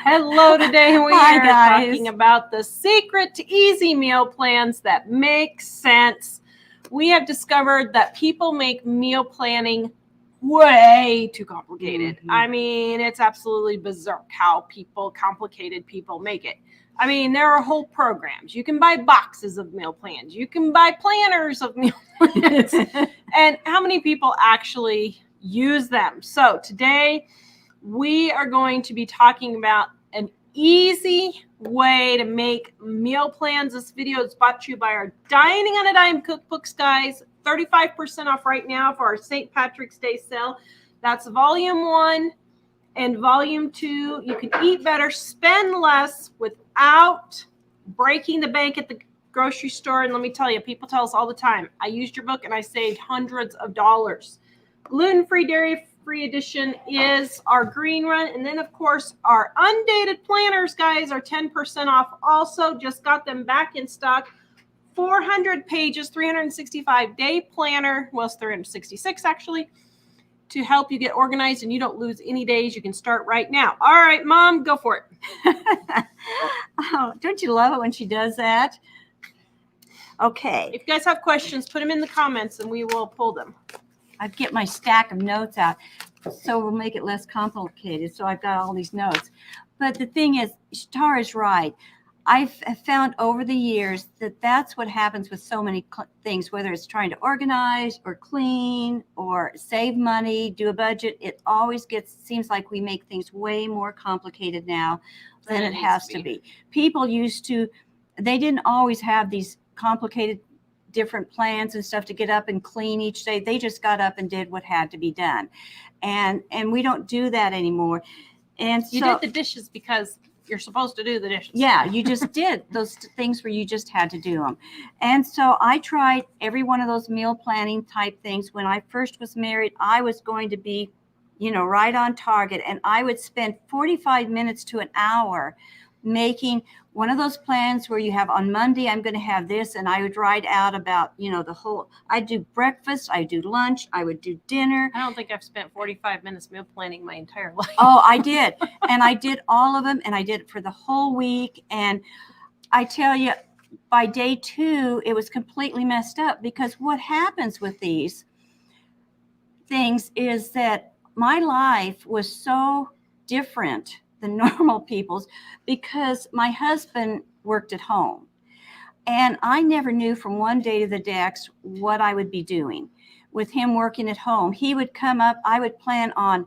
Hello, today we Hi, are guys. talking about the secret to easy meal plans that make sense. We have discovered that people make meal planning way too complicated. Mhm. I mean, it's absolutely bizarre how complicated people make it. I mean, there are whole programs. You can buy boxes of meal plans. You can buy planners of meal plans. And how many people actually use them? So today we are going to be talking about an easy way to make meal plans. This video is brought to you by our Dining on a Dime cookbooks, guys. 35% off right now for our St. Patrick's Day sale. That's volume 1 and volume 2. You can eat better, spend less without breaking the bank at the grocery store. And let me tell you, people tell us all the time, I used your book and I saved hundreds of dollars. Gluten-free, dairy-free edition is our green run. And then, of course, our undated planners, guys, are 10% off. Also, just got them back in stock. 400 pages, 365-day planner. Well, it's 366, actually, to help you get organized and you don't lose any days. You can start right now. All right, Mom, go for it. Oh, don't you love it when she does that? Okay. If you guys have questions, put them in the comments and we will pull them. I get my stack of notes out, so we'll make it less complicated. So I've got all these notes. But the thing is, Tara's right. I've found over the years that that's what happens with so many things, whether it's trying to organize or clean or save money, do a budget. It always seems like we make things way more complicated now than it has to be. People they didn't always have these complicated different plans and stuff to get up and clean each day. They just got up and did what had to be done. And we don't do that anymore. And you did the dishes because you're supposed to do the dishes. Yeah, you just did those things where you just had to do them. And so I tried every one of those meal planning type things. When I first was married, I was going to be, right on target. And I would spend 45 minutes to an hour making one of those plans where you have on Monday, I'm going to have this. And I would write out about, I'd do breakfast, I'd do lunch, I would do dinner. I don't think I've spent 45 minutes meal planning my entire life. Oh, I did. And I did all of them, and I did it for the whole week. And I tell you, by day 2, it was completely messed up, because what happens with these things is that my life was so different than normal people's, because my husband worked at home. And I never knew from one day to the next what I would be doing. With him working at home, he would come up, I would plan on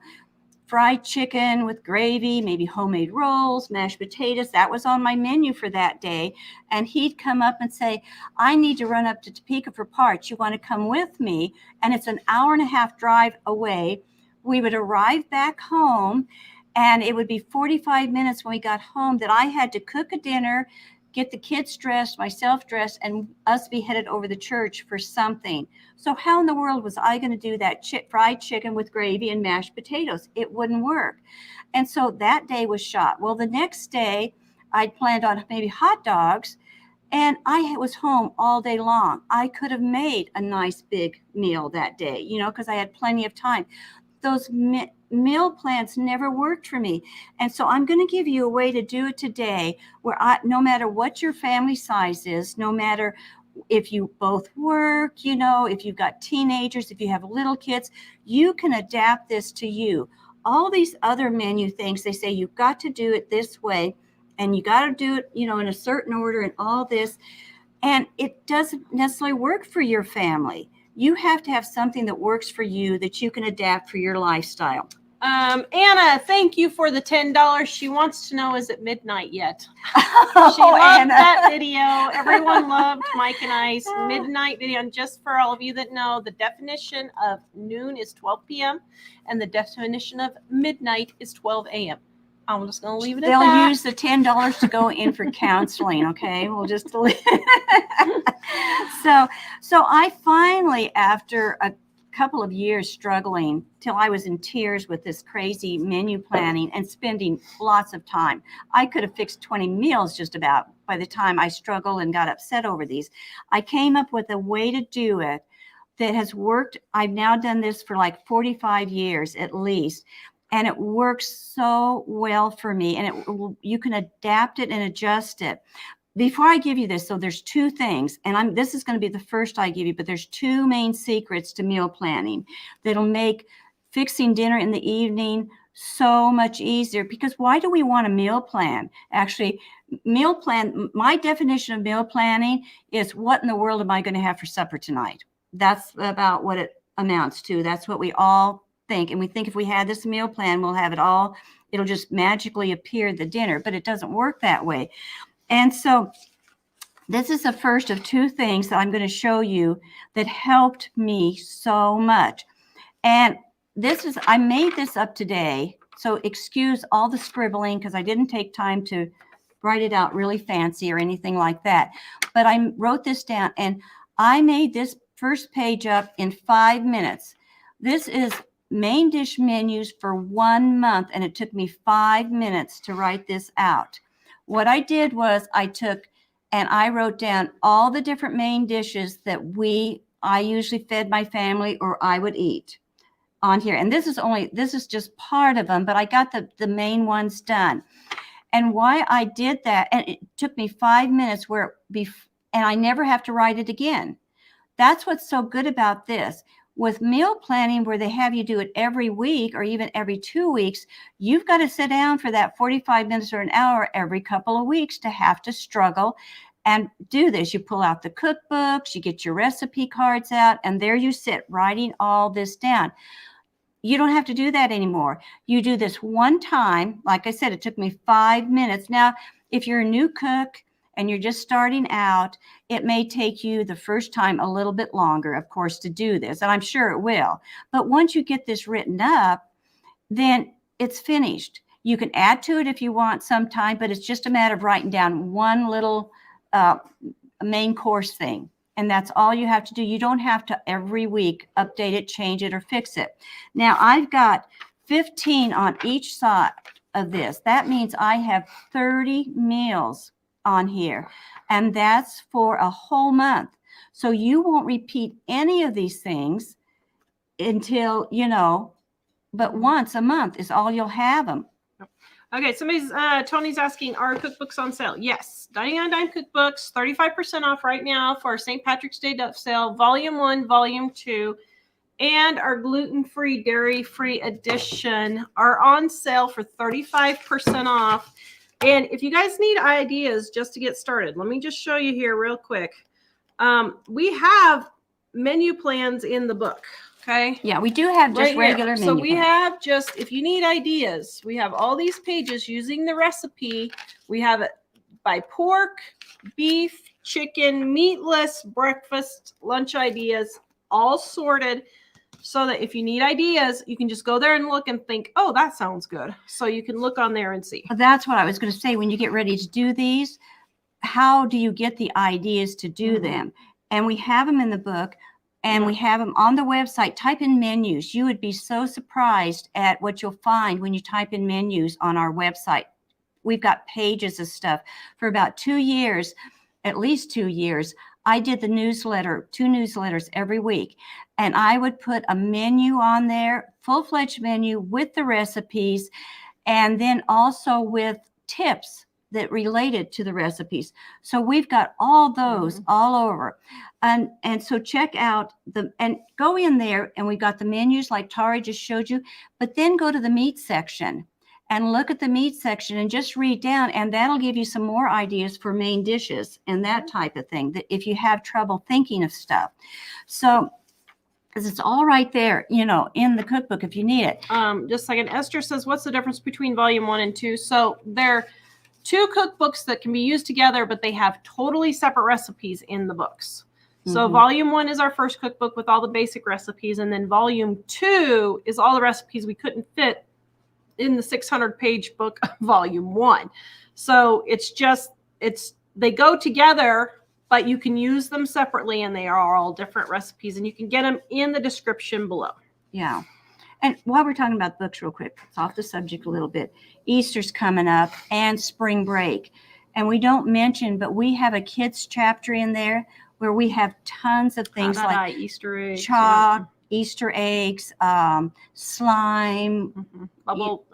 fried chicken with gravy, maybe homemade rolls, mashed potatoes. That was on my menu for that day. And he'd come up and say, I need to run up to Topeka for parts. You want to come with me? And it's an hour-and-a-half drive away. We would arrive back home, and it would be 45 minutes when we got home that I had to cook a dinner, get the kids dressed, myself dressed, and us be headed over the church for something. So how in the world was I going to do that fried chicken with gravy and mashed potatoes? It wouldn't work. And so that day was shot. Well, the next day I'd planned on maybe hot dogs, and I was home all day long. I could have made a nice big meal that day, because I had plenty of time. Those meal plans never worked for me. And so I'm going to give you a way to do it today where no matter what your family size is, no matter if you both work, if you've got teenagers, if you have little kids, you can adapt this to you. All these other menu things, they say you've got to do it this way, and you got to do it, in a certain order and all this. And it doesn't necessarily work for your family. You have to have something that works for you, that you can adapt for your lifestyle. Anna, thank you for the $10. She wants to know, is it midnight yet? Oh, she loved Anna. that video. Everyone loved Mike and I's midnight video. And just for all of you that know, the definition of noon is 12 p.m. and the definition of midnight is 12 a.m. I'm just going to leave it at that. They'll use the $10 to go in for counseling, okay? We'll just so I finally, after a couple of years struggling, till I was in tears with this crazy menu planning and spending lots of time. I could have fixed 20 meals just about by the time I struggled and got upset over these. I came up with a way to do it that has worked. I've now done this for like 45 years at least. and it works so well for me. And you can adapt it and adjust it. Before I give you this, so there's two things, and this is going to be the first I give you, but there's two main secrets to meal planning that'll make fixing dinner in the evening so much easier. Because why do we want a meal plan? Actually, meal plan, my definition of meal planning is, what in the world am I going to have for supper tonight? That's about what it amounts to. That's what we all think. And we think if we had this meal plan, we'll have it all. It'll just magically appear at the dinner, but it doesn't work that way. And so this is the first of two things that I'm going to show you that helped me so much. And I made this up today, so excuse all the scribbling because I didn't take time to write it out really fancy or anything like that. But I wrote this down, and I made this first page up in 5 minutes. This is main dish menus for 1 month, and it took me 5 minutes to write this out. What I did was I took and I wrote down all the different main dishes that I usually fed my family or I would eat on here. And this is just part of them, but I got the main ones done. And why I did that, and it took me 5 minutes and I never have to write it again. That's what's so good about this. With meal planning, where they have you do it every week or even every 2 weeks, you've got to sit down for that 45 minutes or an hour every couple of weeks to have to struggle and do this. You pull out the cookbooks, you get your recipe cards out, and there you sit writing all this down. You don't have to do that anymore. You do this one time. Like I said, it took me 5 minutes. Now, if you're a new cook and you're just starting out, it may take you the first time a little bit longer, of course, to do this, and I'm sure it will. But once you get this written up, then it's finished. You can add to it if you want sometime, but it's just a matter of writing down one little main course thing, and that's all you have to do. You don't have to every week update it, change it, or fix it. Now, I've got 15 on each side of this. That means I have 30 meals on here, and that's for a whole month. So you won't repeat any of these things until, but once a month is all you'll have them. Okay, Tony's asking, are cookbooks on sale? Yes, Dining on a Dime cookbooks, 35% off right now for our St. Patrick's Day sale, Volume 1, Volume 2, and our gluten-free, dairy-free edition are on sale for 35% off. And if you guys need ideas just to get started, let me just show you here real quick. We have menu plans in the book, okay? Yeah, we do have just regular menu So we have if you need ideas, we have all these pages using the recipe. We have it by pork, beef, chicken, meatless, breakfast, lunch ideas, all sorted. So that if you need ideas, you can just go there and look and think, oh, that sounds good. So you can look on there and see. That's what I was going to say. When you get ready to do these, how do you get the ideas to do them? And we have them in the book, and we have them on the website. Type in menus. You would be so surprised at what you'll find when you type in menus on our website. We've got pages of stuff. For about 2 years, at least 2 years, I did the newsletter, 2 newsletters every week, and I would put a menu on there, full-fledged menu with the recipes, and then also with tips that related to the recipes. So we've got all those all over. And so check out and go in there, and we've got the menus like Tari just showed you, but then go to the meat section and look at the meat section and just read down, and that'll give you some more ideas for main dishes and that type of thing, that if you have trouble thinking of stuff. So, because it's all right there, in the cookbook if you need it. Just a second. Esther says, what's the difference between Volume 1 and 2? So they're 2 cookbooks that can be used together, but they have totally separate recipes in the books. So Volume 1 is our first cookbook with all the basic recipes, and then Volume 2 is all the recipes we couldn't fit in the 600-page book of Volume 1. So they go together, but you can use them separately, and they are all different recipes, and you can get them in the description below. Yeah. And while we're talking about books real quick, it's off the subject a little bit. Easter's coming up and spring break. And we don't mention, but we have a kids chapter in there where we have tons of things like Easter eggs, Easter eggs, slime, Bubble,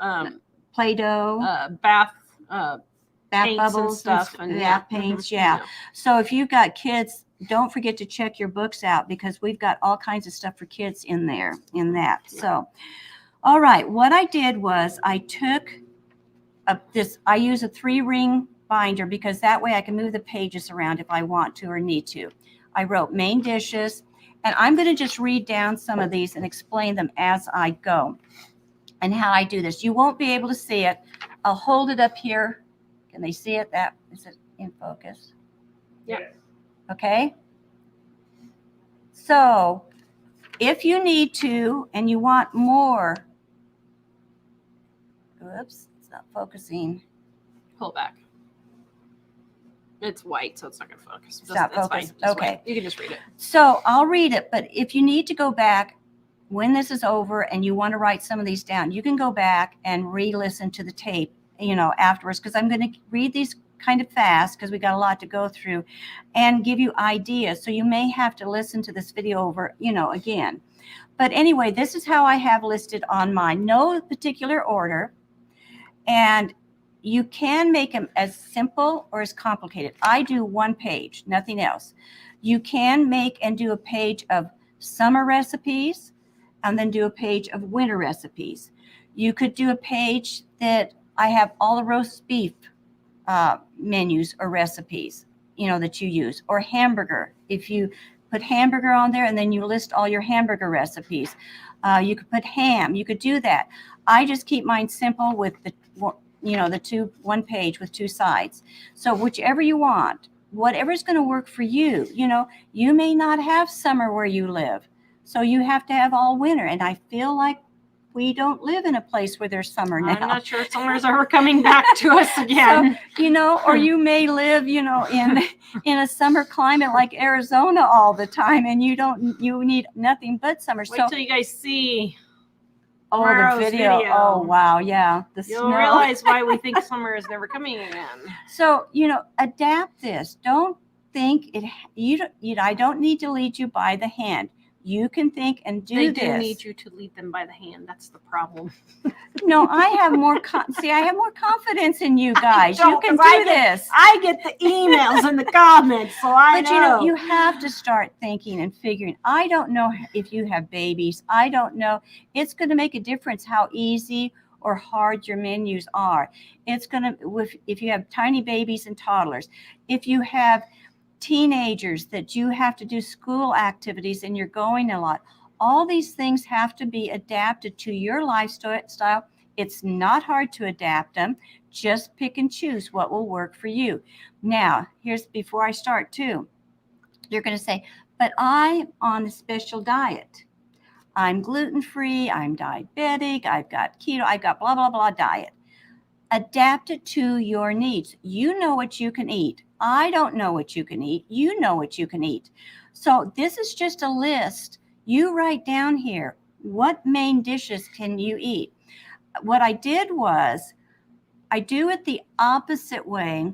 Play-Doh, bath, bath paints bubbles and stuff, and bath paints. Yeah. So if you've got kids, don't forget to check your books out, because we've got all kinds of stuff for kids in there, in that. Yeah. So, all right, what I did was I took I use a 3-ring binder, because that way I can move the pages around if I want to or need to. I wrote main dishes, and I'm going to just read down some of these and explain them as I go and how I do this. You won't be able to see it. I'll hold it up here. Can they see it? Is it in focus? Yeah. Okay. So if you need to and you want more, oops, it's not focusing. Pull back. It's white, so it's not going to focus. It's not That's focused. fine. Just Okay. wait. You can just read it. So I'll read it, but if you need to go back when this is over and you want to write some of these down, you can go back and re-listen to the tape, afterwards, because I'm going to read these kind of fast because we got a lot to go through, and give you ideas. So you may have to listen to this video over, again. But anyway, this is how I have listed on mine. No particular order. And you can make them as simple or as complicated. I do 1 page, nothing else. You can make and do a page of summer recipes and then do a page of winter recipes. You could do a page that I have all the roast beef menus or recipes, that you use, or hamburger. If you put hamburger on there and then you list all your hamburger recipes. You could put ham. You could do that. I just keep mine simple with the 1 page with 2 sides. So whichever you want, whatever's going to work for you. You may not have summer where you live, so you have to have all winter. And I feel like we don't live in a place where there's summer now. I'm not sure if summer's ever coming back to us again. So, or you may live, in a summer climate like Arizona all the time, and you need nothing but summer. Wait till you guys see the tomorrow's video. Oh, wow. Yeah. You'll snow. realize why we think summer is never coming again. So, adapt this. Don't think I don't need to lead you by the hand. You can think and do this. They do need you to lead them by the hand. That's the problem. No, I have more I have more confidence in you guys. You can do this. I get the emails and the comments, so I know. But you have to start thinking and figuring. I don't know if you have babies. I don't know. It's going to make a difference how easy or hard your menus are. It's going to, if you have tiny babies and toddlers, if you have teenagers that you have to do school activities and you're going a lot, all these things have to be adapted to your lifestyle. It's not hard to adapt them. Just pick and choose what will work for you. Now, before I start too, you're going to say, but I'm on a special diet. I'm gluten-free, I'm diabetic, I've got keto, I've got blah, blah, blah diet. Adapt it to your needs. You know what you can eat. I don't know what you can eat. You know what you can eat. So this is just a list. You write down here, what main dishes can you eat? What I did was, I do it the opposite way.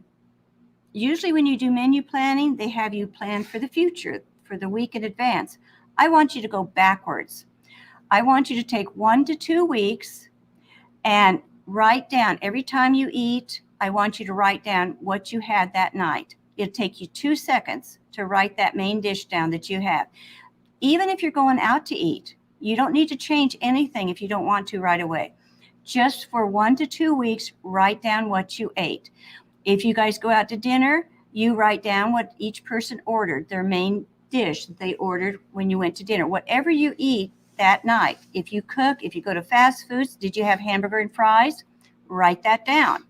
Usually when you do menu planning, they have you plan for the future, for the week in advance. I want you to go backwards. I want you to take 1 to 2 weeks and write down every time you eat. I want you to write down what you had that night. It'll take you 2 seconds to write that main dish down that you have. Even if you're going out to eat, you don't need to change anything if you don't want to right away. Just for 1 to 2 weeks, write down what you ate. If you guys go out to dinner, you write down what each person ordered, their main dish that they ordered when you went to dinner. Whatever you eat that night. If you cook, if you go to fast foods, did you have hamburger and fries? Write that down.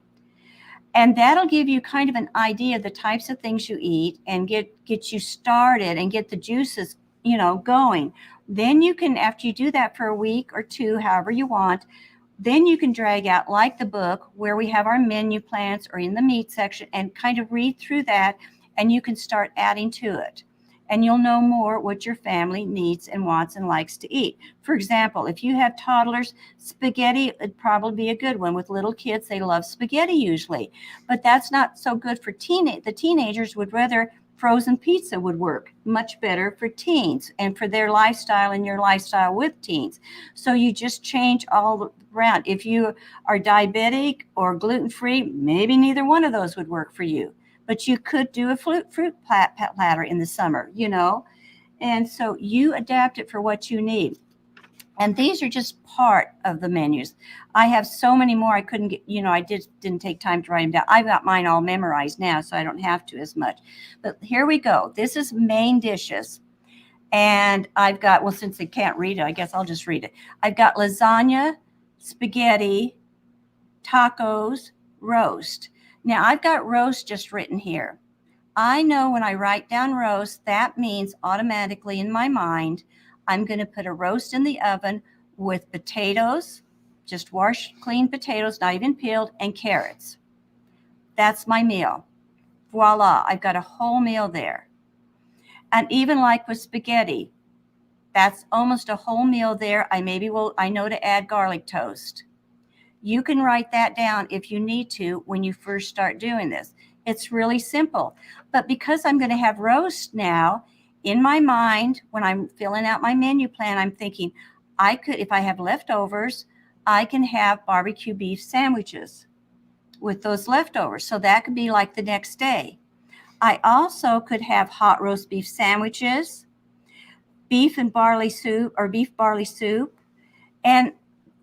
And that'll give you kind of an idea of the types of things you eat and get you started and get the juices, going. Then you can, after you do that for a week or 2, however you want, then you can drag out, like the book, where we have our menu plans or in the meat section, and kind of read through that, and you can start adding to it. And you'll know more what your family needs and wants and likes to eat. For example, if you have toddlers, spaghetti would probably be a good one. With little kids, they love spaghetti usually. But that's not so good for the teenagers would rather frozen pizza would work much better for teens and for their lifestyle and your lifestyle with teens. So you just change all around. If you are diabetic or gluten-free, maybe neither one of those would work for you. But you could do a fruit platter in the summer, you know. And so you adapt it for what you need. And these are just part of the menus. I have so many more. I couldn't get, you know, I didn't take time to write them down. I've got mine all memorized now, so I don't have to as much. But here we go. This is main dishes. And I've got, well, since they can't read it, I guess I'll just read it. I've got lasagna, spaghetti, tacos, roast. Now, I've got roast just written here. I know when I write down roast, that means automatically in my mind, I'm going to put a roast in the oven with potatoes, just washed, clean potatoes, not even peeled, and carrots. That's my meal. Voila, I've got a whole meal there. And even like with spaghetti, that's almost a whole meal there. I know to add garlic toast. You can write that down if you need to when you first start doing this. It's really simple. But because I'm going to have roast now, in my mind, when I'm filling out my menu plan, I'm thinking, I could, if I have leftovers, I can have barbecue beef sandwiches with those leftovers. So that could be like the next day. I also could have hot roast beef sandwiches, beef and barley soup or beef barley soup. And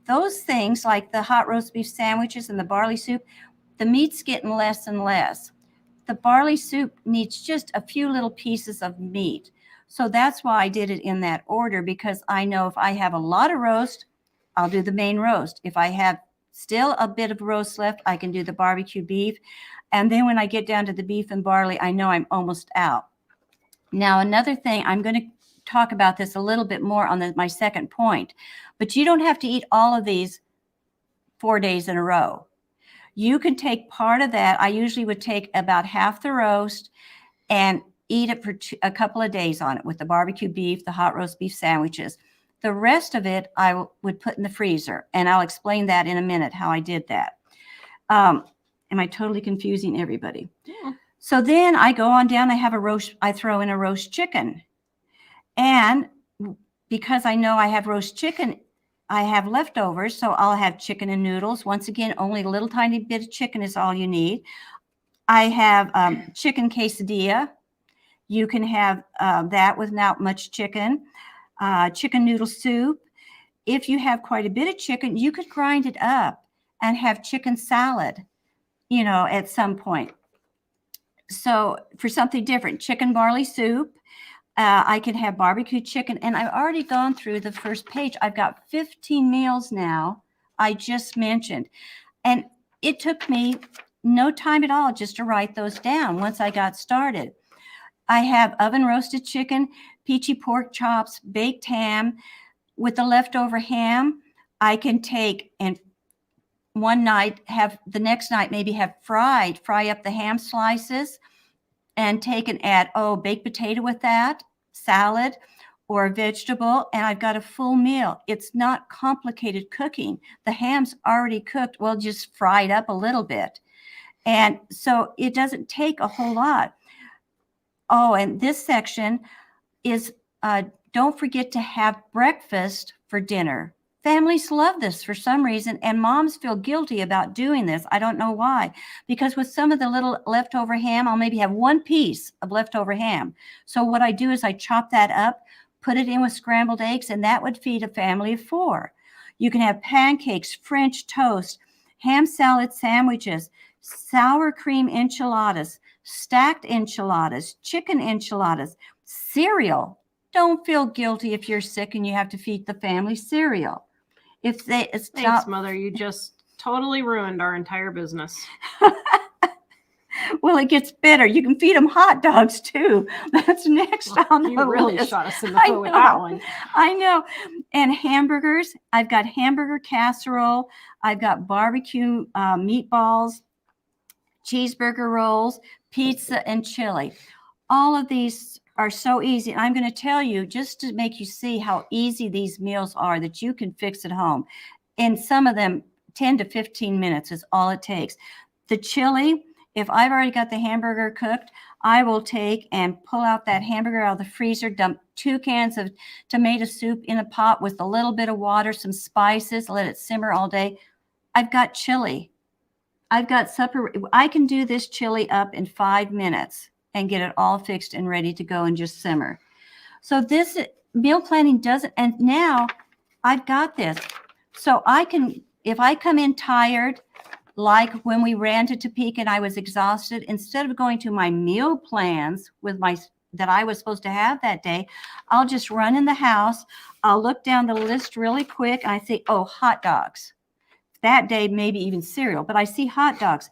those things like the hot roast beef sandwiches and the barley soup, the meat's getting less and less. The barley soup needs just a few little pieces of meat. So that's why I did it in that order, because I know if I have a lot of roast, I'll do the main roast. If I have still a bit of roast left, I can do the barbecue beef. And then when I get down to the beef and barley, I know I'm almost out. Now, another thing, I'm going to talk about this a little bit more on my second point, but you don't have to eat all of these 4 days in a row. You can take part of that. I usually would take about half the roast and eat it for a couple of days on it with the barbecue beef, the hot roast beef sandwiches. The rest of it I would put in the freezer, and I'll explain that in a minute how I did that. Am I totally confusing everybody? Yeah. So then I go on down, I throw in a roast chicken. And because I know I have roast chicken, I have leftovers, so I'll have chicken and noodles. Once again, only a little tiny bit of chicken is all you need. I have chicken quesadilla. You can have that without much chicken. Chicken noodle soup. If you have quite a bit of chicken, you could grind it up and have chicken salad, you know, at some point. So for something different, chicken barley soup. I can have barbecue chicken, and I've already gone through the first page. I've got 15 meals now I just mentioned, and it took me no time at all just to write those down once I got started. I have oven roasted chicken, peachy pork chops, baked ham. With the leftover ham, I can take and one night the next night maybe have fry up the ham slices and take and add, baked potato with that, salad or a vegetable, and I've got a full meal. It's not complicated cooking. The ham's already cooked. Well, just fried up a little bit. And so it doesn't take a whole lot. Oh, and this section is don't forget to have breakfast for dinner. Families love this for some reason, and moms feel guilty about doing this. I don't know why. Because with some of the little leftover ham, I'll maybe have one piece of leftover ham. So what I do is I chop that up, put it in with scrambled eggs, and that would feed a family of 4. You can have pancakes, French toast, ham salad sandwiches, sour cream enchiladas, stacked enchiladas, chicken enchiladas, cereal. Don't feel guilty if you're sick and you have to feed the family cereal. Thanks, Mother. You just totally ruined our entire business. Well, it gets better. You can feed them hot dogs too. That's next on the list. You really shot us in the foot with that one. I know. And hamburgers. I've got hamburger casserole. I've got barbecue meatballs, cheeseburger rolls, pizza, and chili. All of these are so easy. And I'm going to tell you, just to make you see how easy these meals are that you can fix at home. And some of them, 10 to 15 minutes is all it takes. The chili if I've already got the hamburger cooked, I will take and pull out that hamburger out of the freezer, dump 2 cans of tomato soup in a pot with a little bit of water, some spices, let it simmer all day. I've got chili. I've got supper. I can do this chili up in 5 minutes and get it all fixed and ready to go and just simmer. So this meal planning doesn't, and now I've got this. So I can, if I come in tired, like when we ran to Topeka and I was exhausted, instead of going to my meal plans with my that I was supposed to have that day, I'll just run in the house. I'll look down the list really quick and I say, oh, hot dogs. That day, maybe even cereal, but I see hot dogs.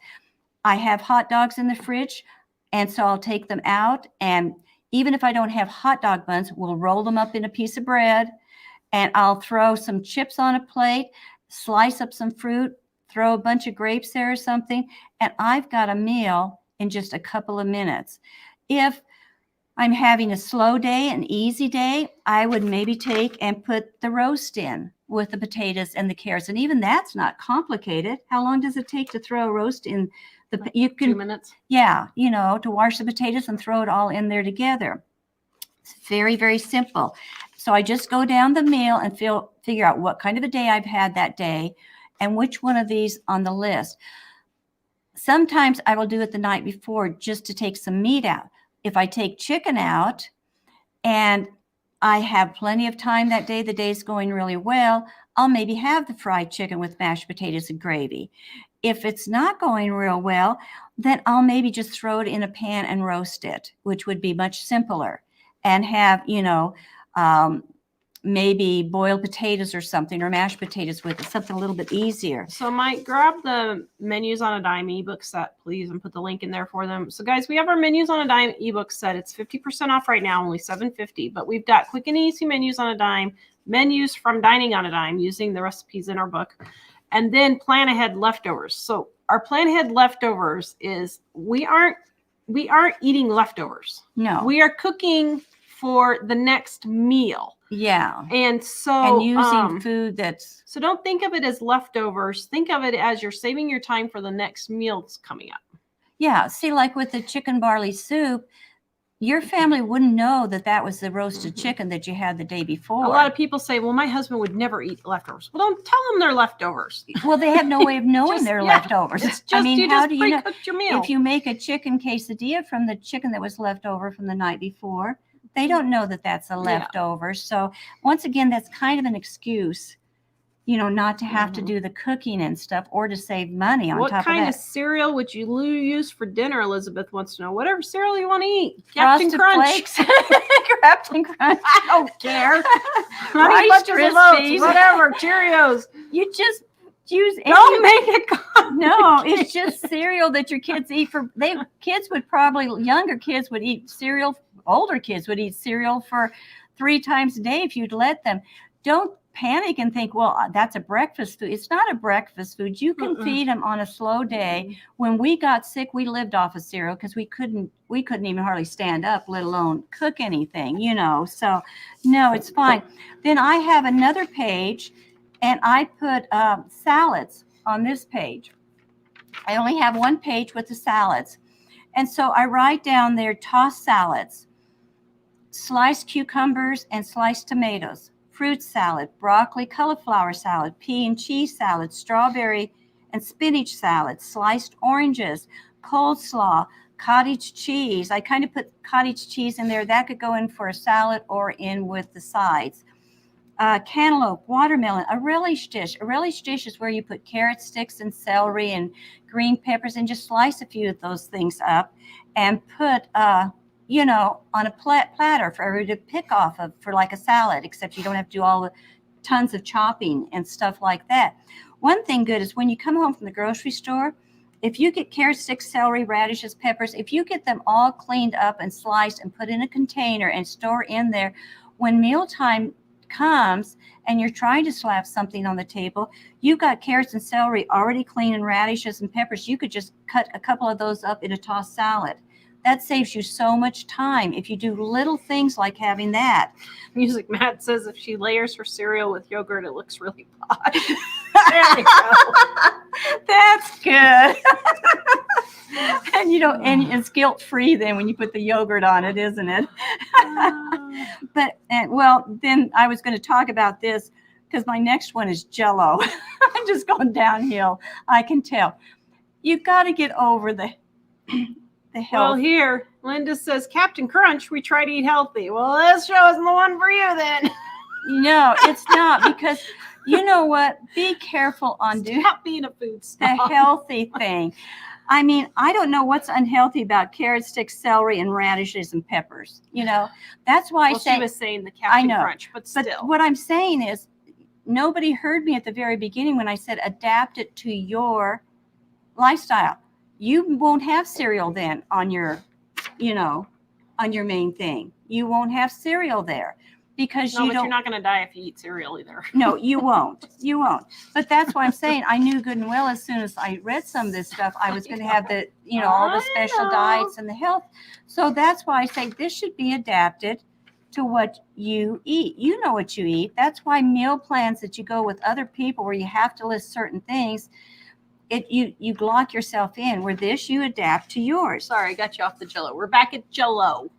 I have hot dogs in the fridge, and so I'll take them out. And even if I don't have hot dog buns, we'll roll them up in a piece of bread, and I'll throw some chips on a plate, slice up some fruit, throw a bunch of grapes there or something, and I've got a meal in just a couple of minutes. If I'm having a slow day, an easy day, I would maybe take and put the roast in with the potatoes and the carrots. And even that's not complicated. How long does it take to throw a roast in? You can, 2 minutes. Yeah, to wash the potatoes and throw it all in there together. It's very, very simple. So I just go down the meal and figure out what kind of a day I've had that day and which one of these on the list. Sometimes I will do it the night before just to take some meat out. If I take chicken out and I have plenty of time that day, the day's going really well, I'll maybe have the fried chicken with mashed potatoes and gravy. If it's not going real well, then I'll maybe just throw it in a pan and roast it, which would be much simpler, and have, maybe boiled potatoes or something, or mashed potatoes with it, something a little bit easier. So Mike, grab the Menus on a Dime ebook set, please, and put the link in there for them. So guys, we have our Menus on a Dime ebook set. It's 50% off right now, only $7.50, but we've got quick and easy menus on a dime, menus from dining on a dime using the recipes in our book, and then plan ahead leftovers. So our plan ahead leftovers is we aren't eating leftovers. No. We are cooking for the next meal. Yeah. And so, and using food that's, so don't think of it as leftovers. Think of it as you're saving your time for the next meals coming up. Yeah. See, like with the chicken barley soup, your family wouldn't know that that was the roasted chicken that you had the day before. A lot of people say, well, my husband would never eat leftovers. Well, don't tell them they're leftovers. Well, they have no way of knowing they're leftovers. It's just, you how just do you know? pre-cooked your meal. If you make a chicken quesadilla from the chicken that was left over from the night before, they don't know that that's a leftover. So once again, that's kind of an excuse, not to have to do the cooking and stuff, or to save money on top of that. What kind of cereal would you use for dinner? Elizabeth wants to know. Whatever cereal you want to eat. Captain Frosted Crunch. Captain Crunch. I don't care. Rice Krispies. Whatever. Cheerios. You just use any. Don't make it No, it's just cereal that your kids eat younger kids would eat cereal. Older kids would eat cereal for 3 times a day if you'd let them. Don't panic and think, well, that's a breakfast food. It's not a breakfast food. You can feed them on a slow day. When we got sick, we lived off of cereal because we couldn't even hardly stand up, let alone cook anything, So no, it's fine. Then I have another page, and I put salads on this page. I only have one page with the salads. And so I write down there tossed salads, sliced cucumbers and sliced tomatoes, fruit salad, broccoli, cauliflower salad, pea and cheese salad, strawberry and spinach salad, sliced oranges, coleslaw, cottage cheese. I kind of put cottage cheese in there. That could go in for a salad or in with the sides. Cantaloupe, watermelon, a relish dish. A relish dish is where you put carrot sticks and celery and green peppers and just slice a few of those things up and put, on a platter for everybody to pick off of for like a salad, except you don't have to do all the tons of chopping and stuff like that. One thing good is when you come home from the grocery store, if you get carrot sticks, celery, radishes, peppers, if you get them all cleaned up and sliced and put in a container and store in there, when mealtime comes and you're trying to slap something on the table, you've got carrots and celery already clean and radishes and peppers. You could just cut a couple of those up in a tossed salad. That saves you so much time if you do little things like having that. Music Matt says if she layers her cereal with yogurt, it looks really posh. There you go. That's good. And and it's guilt-free then when you put the yogurt on it, isn't it? But then I was going to talk about this because my next one is Jell-O. I'm just going downhill. I can tell. You got to get over the health. Well, here Linda says, Captain Crunch, we try to eat healthy. Well, this show isn't the one for you then. No, it's not, because you know what? Be careful on Stop being a food the snob. healthy thing. I mean, I don't know what's unhealthy about carrot sticks, celery, and radishes and peppers. That's why Well, I say. she was saying the Captain Crunch, but still. But what I'm saying is, nobody heard me at the very beginning when I said adapt it to your lifestyle. You won't have cereal then on your, on your main thing. You won't have cereal there because you're not going to die if you eat cereal either. No, you won't. You won't. But that's why I'm saying I knew good and well as soon as I read some of this stuff, I was going to have the, all the special diets and the health. So that's why I say this should be adapted to what you eat. You know what you eat. That's why meal plans that you go with other people where you have to list certain things, you lock yourself in. Where this, you adapt to yours. Sorry, I got you off the Jell-O. We're back at Jell-O.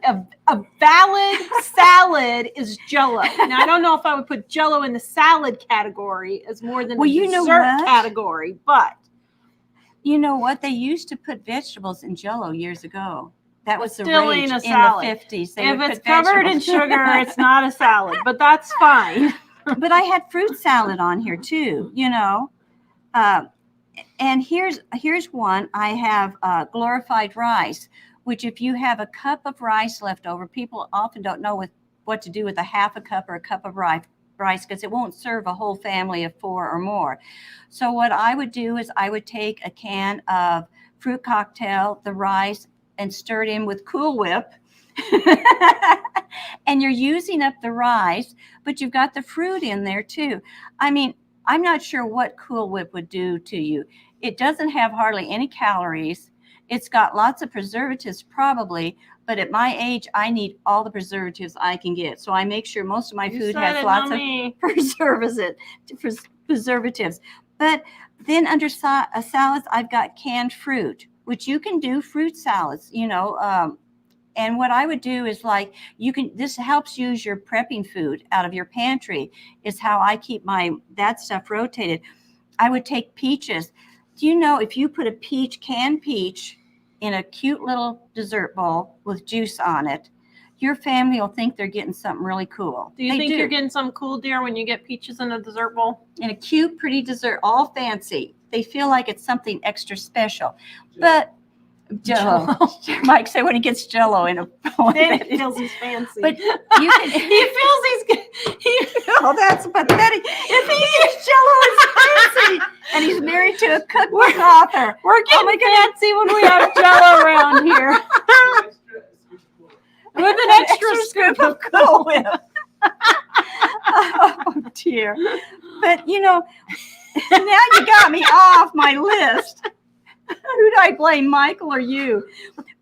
A valid salad is Jell-O. Now, I don't know if I would put Jell-O in the salad category as more than the dessert category, but you know what? They used to put vegetables in Jell-O years ago. That was the still rage ain't a in salad. The 50s. If it's covered in sugar, it's not a salad, but that's fine. But I had fruit salad on here too, and here's one. I have glorified rice, which if you have a cup of rice left over, people often don't know what to do with a half a cup or a cup of rice because it won't serve a whole family of 4 or more. So what I would do is I would take a can of fruit cocktail, the rice, and stir it in with Cool Whip. And you're using up the rice, but you've got the fruit in there too. I mean, I'm not sure what Cool Whip would do to you. It doesn't have hardly any calories. It's got lots of preservatives probably, but at my age, I need all the preservatives I can get. So I make sure most of my food has lots of preservatives. But then under salads, I've got canned fruit, which you can do fruit salads, and what I would do is this helps use your prepping food out of your pantry is how I keep that stuff rotated. I would take peaches. Do you know if you put a canned peach in a cute little dessert bowl with juice on it, your family will think they're getting something really cool. Do you think you're getting something cool, dear, when you get peaches in a dessert bowl? In a cute, pretty dessert, all fancy. They feel like it's something extra special. But Jell-O. Mike said when he gets Jell-O in a bowl. Then he feels he's fancy. But you can, he feels he's good. Oh, that's pathetic. If he gets Jell-O, it's fancy. And he's married to a cookbook author. We're getting fancy when we have Jell-O around here. With an extra scoop of Cool Whip. Oh, dear. But, now you got me off my list. Who do I blame, Michael or you?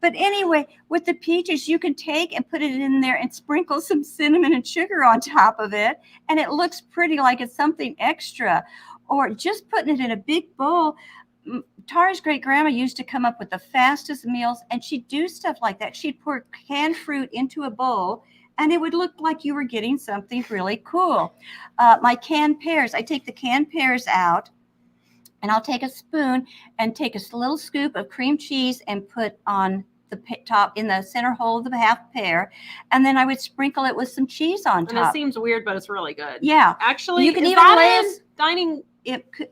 But anyway, with the peaches, you can take and put it in there and sprinkle some cinnamon and sugar on top of it. And it looks pretty like it's something extra. Or just putting it in a big bowl. Tara's great-grandma used to come up with the fastest meals, and she'd do stuff like that. She'd pour canned fruit into a bowl, and it would look like you were getting something really cool. My canned pears, I take the canned pears out, and I'll take a spoon and take a little scoop of cream cheese and put on the top in the center hole of the half pear. And then I would sprinkle it with some cheese on top. And it seems weird, but it's really good. Yeah. Actually, you can even dining.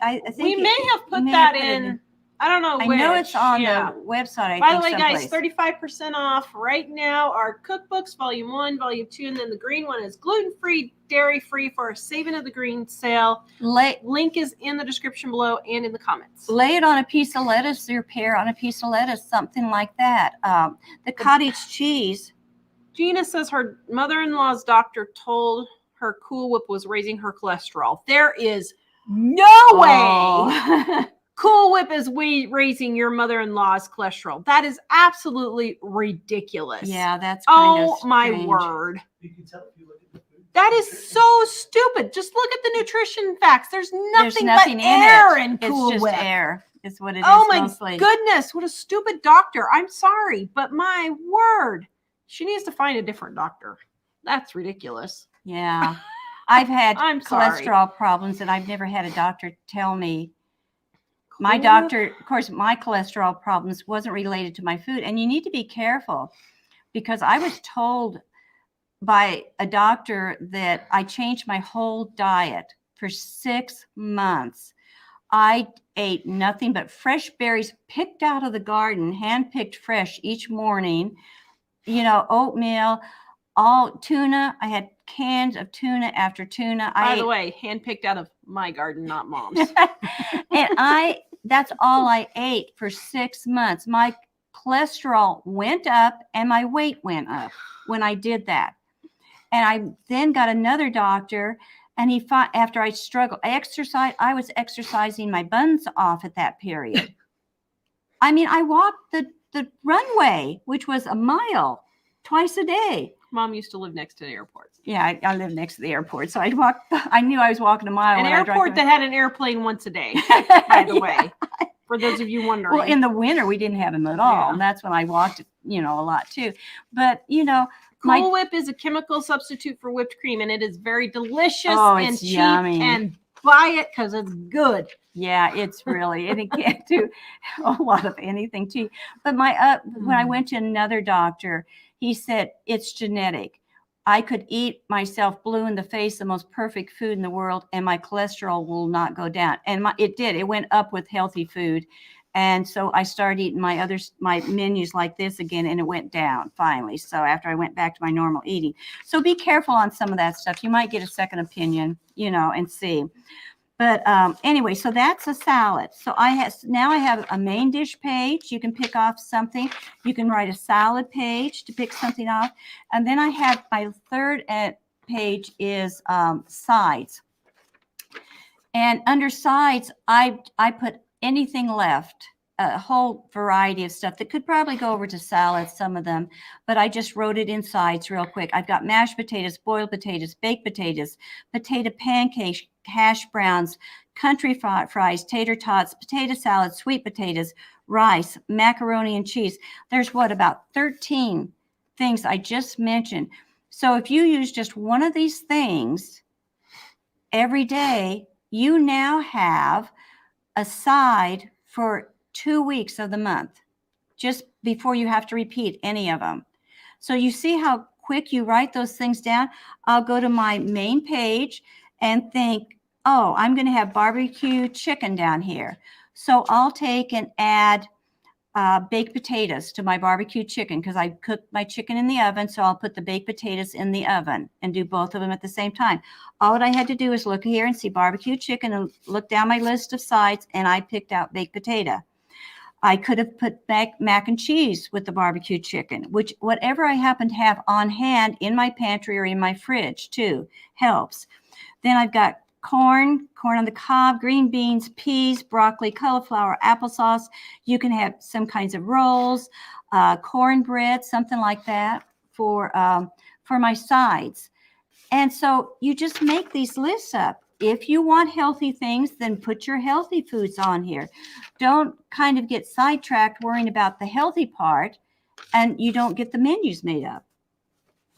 I think we may have put that in. I don't know which. I know it's on the website. By the way, guys, 35% off right now. Our cookbooks, volume 1, volume 2, and then the green one is gluten-free, dairy-free for our Saving of the Green sale. Link is in the description below and in the comments. Lay it on a piece of lettuce, your pear on a piece of lettuce, something like that. The cottage cheese. Gina says her mother-in-law's doctor told her Cool Whip was raising her cholesterol. There is no way Cool Whip is raising your mother-in-law's cholesterol. That is absolutely ridiculous. Yeah, that's kind of strange. My word. You can tell if you look at the food. That is so stupid. Just look at the nutrition facts. There's nothing but in air it. in It's Cool just Whip. air. Is what it is Oh my mostly. goodness, what a stupid doctor. I'm sorry, but my word. She needs to find a different doctor. That's ridiculous. Yeah. I've had I'm sorry. cholesterol problems and I've never had a doctor tell me. My Cool. doctor, of course, my cholesterol problems wasn't related to my food. And you need to be careful because I was told by a doctor that I changed my whole diet for 6 months. I ate nothing but fresh berries picked out of the garden, hand-picked fresh each morning, oatmeal, all tuna. I had cans of tuna after tuna. By the way, hand-picked out of my garden, not mom's. And that's all I ate for 6 months. My cholesterol went up and my weight went up when I did that. And I then got another doctor. And after I struggled, I was exercising my buns off at that period. I mean, I walked the runway, which was a mile, twice a day. Mom used to live next to the airport. Yeah, I lived next to the airport. So I knew I was walking a mile. An airport that had an airplane once a day, by the way, for those of you wondering. Well, in the winter, we didn't have them at all. Yeah. And that's when I walked, a lot too. But, Cool Whip is a chemical substitute for whipped cream, and it is very delicious and cheap. Yummy. And buy it because it's good. Yeah, it's really, and it can't do a lot of anything to you. But when I went to another doctor, he said it's genetic. I could eat myself blue in the face, the most perfect food in the world, and my cholesterol will not go down. And it did. It went up with healthy food. And so I started eating my menus like this again, and it went down finally. So after I went back to my normal eating. So be careful on some of that stuff. You might get a second opinion, and see. But anyway, so that's a salad. So now I have a main dish page. You can pick off something. You can write a salad page to pick something off. And then I have my third page is sides. And under sides, I put anything left, a whole variety of stuff that could probably go over to salads, some of them, but I just wrote it in sides real quick. I've got mashed potatoes, boiled potatoes, baked potatoes, potato pancakes, hash browns, country fries, tater tots, potato salad, sweet potatoes, rice, macaroni and cheese. There's about 13 things I just mentioned. So if you use just one of these things every day, you now have a side for 2 weeks of the month, just before you have to repeat any of them. So you see how quick you write those things down? I'll go to my main page and think, oh, I'm going to have barbecue chicken down here. So I'll take and add baked potatoes to my barbecue chicken because I cook my chicken in the oven. So I'll put the baked potatoes in the oven and do both of them at the same time. All that I had to do is look here and see barbecue chicken and look down my list of sides, and I picked out baked potato. I could have put mac and cheese with the barbecue chicken, whatever I happen to have on hand in my pantry or in my fridge too helps. Then I've got corn on the cob, green beans, peas, broccoli, cauliflower, applesauce. You can have some kinds of rolls, cornbread, something like that for my sides. And so you just make these lists up. If you want healthy things, then put your healthy foods on here. Don't kind of get sidetracked worrying about the healthy part, and you don't get the menus made up.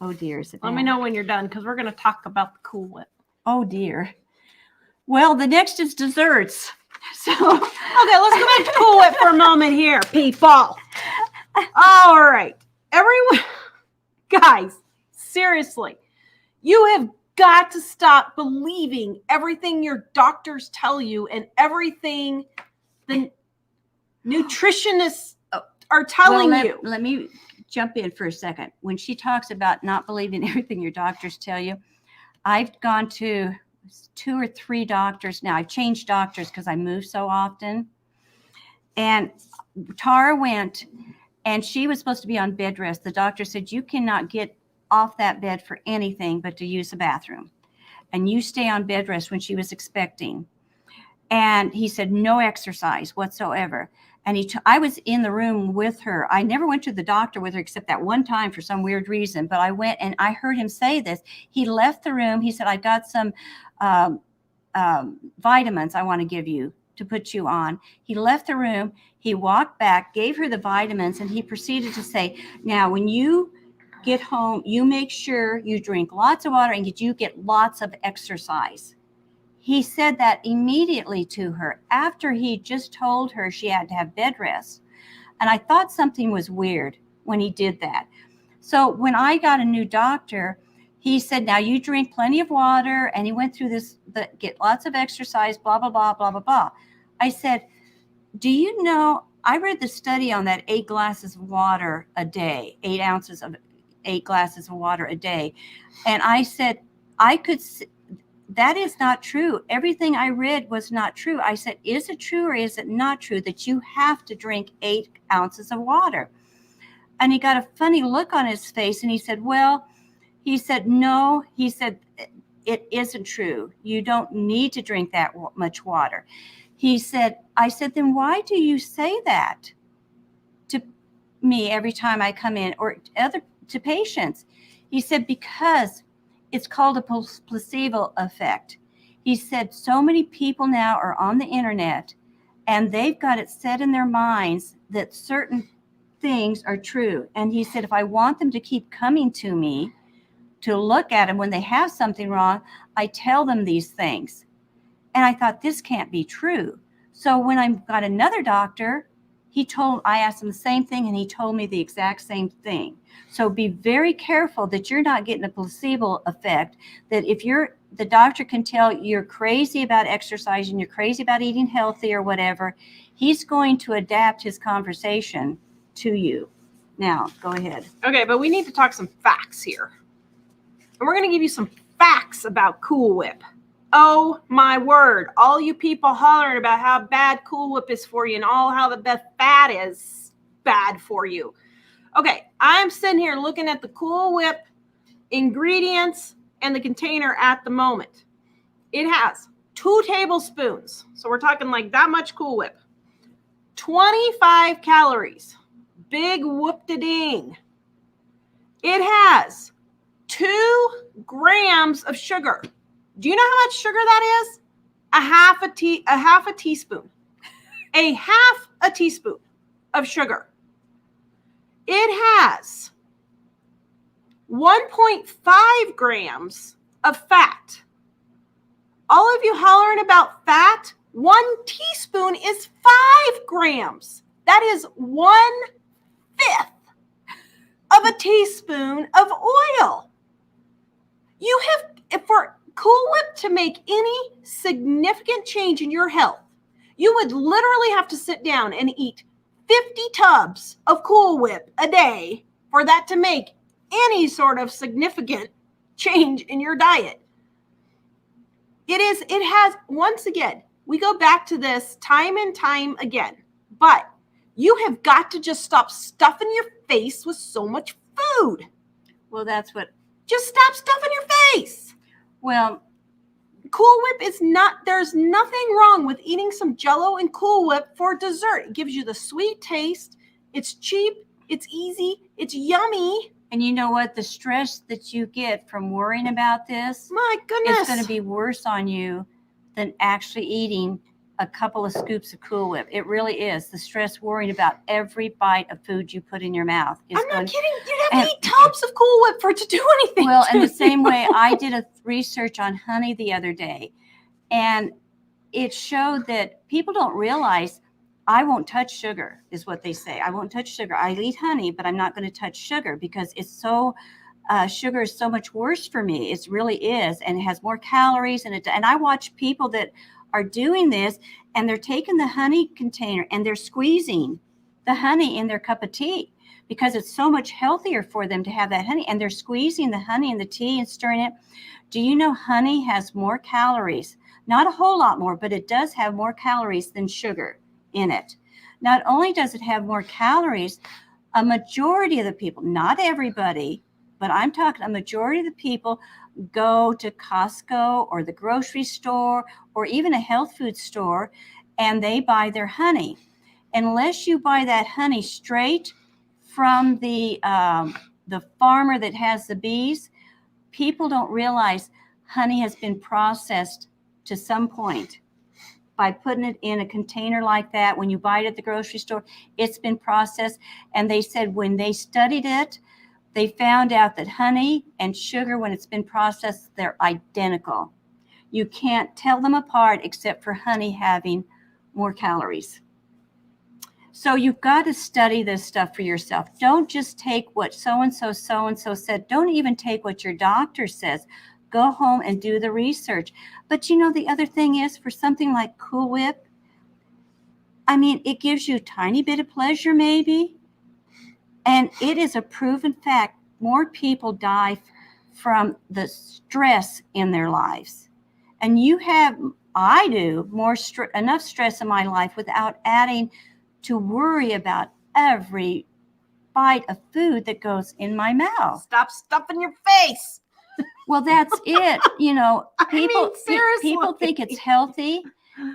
Oh dear. Let me know when you're done because we're going to talk about the Cool Whip. Oh dear. Well, the next is desserts. So okay, let's go back to Cool Whip for a moment here, people. All right, everyone, guys, seriously, you have got to stop believing everything your doctors tell you and everything the nutritionists are telling you. Let me jump in for a second. When she talks about not believing everything your doctors tell you, I've gone to 2 or 3 doctors now. I've changed doctors because I move so often. And Tara went, and she was supposed to be on bed rest. The doctor said, you cannot get off that bed for anything but to use the bathroom. And you stay on bed rest when she was expecting. And he said, no exercise whatsoever. And I was in the room with her. I never went to the doctor with her except that one time for some weird reason. But I went and I heard him say this. He left the room. He said, I got some vitamins I want to give you to put you on. He left the room. He walked back, gave her the vitamins, and he proceeded to say, now, when you get home, you make sure you drink lots of water and you get lots of exercise. He said that immediately to her after he just told her she had to have bed rest. And I thought something was weird when he did that. So when I got a new doctor, he said, now you drink plenty of water. And he went through this, get lots of exercise, blah, blah, blah, blah, blah, blah. I said, do you know, I read the study on that 8 glasses of water a day, 8 ounces of 8 glasses of water a day. And I said, that is not true. Everything I read was not true. I said, is it true or is it not true that you have to drink 8 ounces of water? And he got a funny look on his face and he said, well, he said, no, he said, it isn't true. You don't need to drink that much water. He said, I said, then why do you say that to me every time I come in or to patients? He said, because it's called a placebo effect. He said, so many people now are on the internet and they've got it set in their minds that certain things are true. And he said, if I want them to keep coming to me to look at them when they have something wrong, I tell them these things. And I thought, this can't be true. So when I got another doctor, I asked him the same thing and he told me the exact same thing. So be very careful that you're not getting a placebo effect, that if the doctor can tell you're crazy about exercising, you're crazy about eating healthy or whatever, he's going to adapt his conversation to you. Now, go ahead. Okay, but we need to talk some facts here. And we're going to give you some facts about Cool Whip. Oh my word. All you people hollering about how bad Cool Whip is for you and how the fat is bad for you. Okay, I'm sitting here looking at the Cool Whip ingredients and the container at the moment. It has 2 tablespoons. So we're talking like that much Cool Whip. 25 calories. Big whoop-de-ding. It has 2 grams of sugar. Do you know how much sugar that is? A half a teaspoon. A half a teaspoon of sugar. It has 1.5 grams of fat. All of you hollering about fat, 1 teaspoon is 5 grams. That is 1/5 of a teaspoon of oil. You have, for Cool Whip to make any significant change in your health, you would literally have to sit down and eat 50 tubs of Cool Whip a day for that to make any sort of significant change in your diet. It has, once again, we go back to this time and time again, but you have got to just stop stuffing your face with so much food. Well, just stop stuffing your face. Well, Cool Whip there's nothing wrong with eating some Jell-O and Cool Whip for dessert. It gives you the sweet taste. It's cheap. It's easy. It's yummy. And you know what? The stress that you get from worrying about this, my goodness, is going to be worse on you than actually eating a couple of scoops of Cool Whip. It really is. The stress worrying about every bite of food you put in your mouth. I'm not kidding. You'd have to eat tubs of Cool Whip for it to do anything. Well, in the same way, I did a research on honey the other day, and it showed that people don't realize I won't touch sugar, is what they say. I won't touch sugar. I eat honey, but I'm not going to touch sugar because it's so sugar is so much worse for me. It really is, and it has more calories. And I watch people that are doing this, and they're taking the honey container and they're squeezing the honey in their cup of tea because it's so much healthier for them to have that honey. And they're squeezing the honey in the tea and stirring it. Do you know honey has more calories? Not a whole lot more, but it does have more calories than sugar in it. Not only does it have more calories, a majority of the people, not everybody, But I'm talking a majority of the people go to Costco or the grocery store or even a health food store, and they buy their honey. Unless you buy that honey straight from the farmer that has the bees, people don't realize honey has been processed to some point by putting it in a container like that. When you buy it at the grocery store, it's been processed. And they said when they studied it, they found out that honey and sugar, when it's been processed, they're identical. You can't tell them apart except for honey having more calories. So you've got to study this stuff for yourself. Don't just take what so-and-so said. Don't even take what your doctor says. Go home and do the research. But you know, the other thing is, for something like Cool Whip, I mean, it gives you a tiny bit of pleasure maybe. And it is a proven fact. More people die from the stress in their lives. And I do enough stress in my life without adding to worry about every bite of food that goes in my mouth. Stop stuffing your face. Well, that's it. You know, people seriously. people think it's healthy,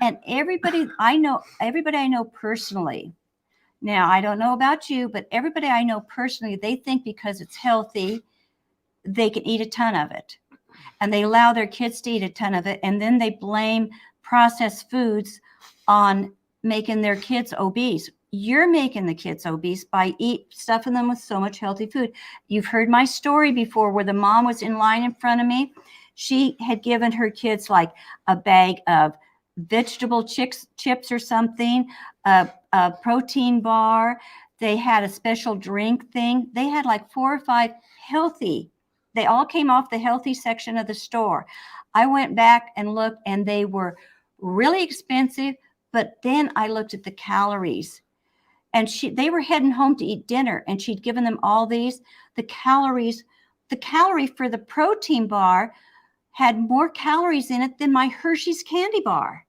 and everybody I know personally. Now, I don't know about you, but everybody I know personally, they think because it's healthy, they can eat a ton of it. And they allow their kids to eat a ton of it, and then they blame processed foods on making their kids obese. You're making the kids obese by stuffing them with so much healthy food. You've heard my story before where the mom was in line in front of me. She had given her kids like a bag of vegetable chips or something, a protein bar. They had a special drink thing. They had like 4 or 5 healthy. They all came off the healthy section of the store. I went back and looked, and they were really expensive. But then I looked at the calories, and they were heading home to eat dinner, and she'd given them all these. The calorie for the protein bar had more calories in it than my Hershey's candy bar.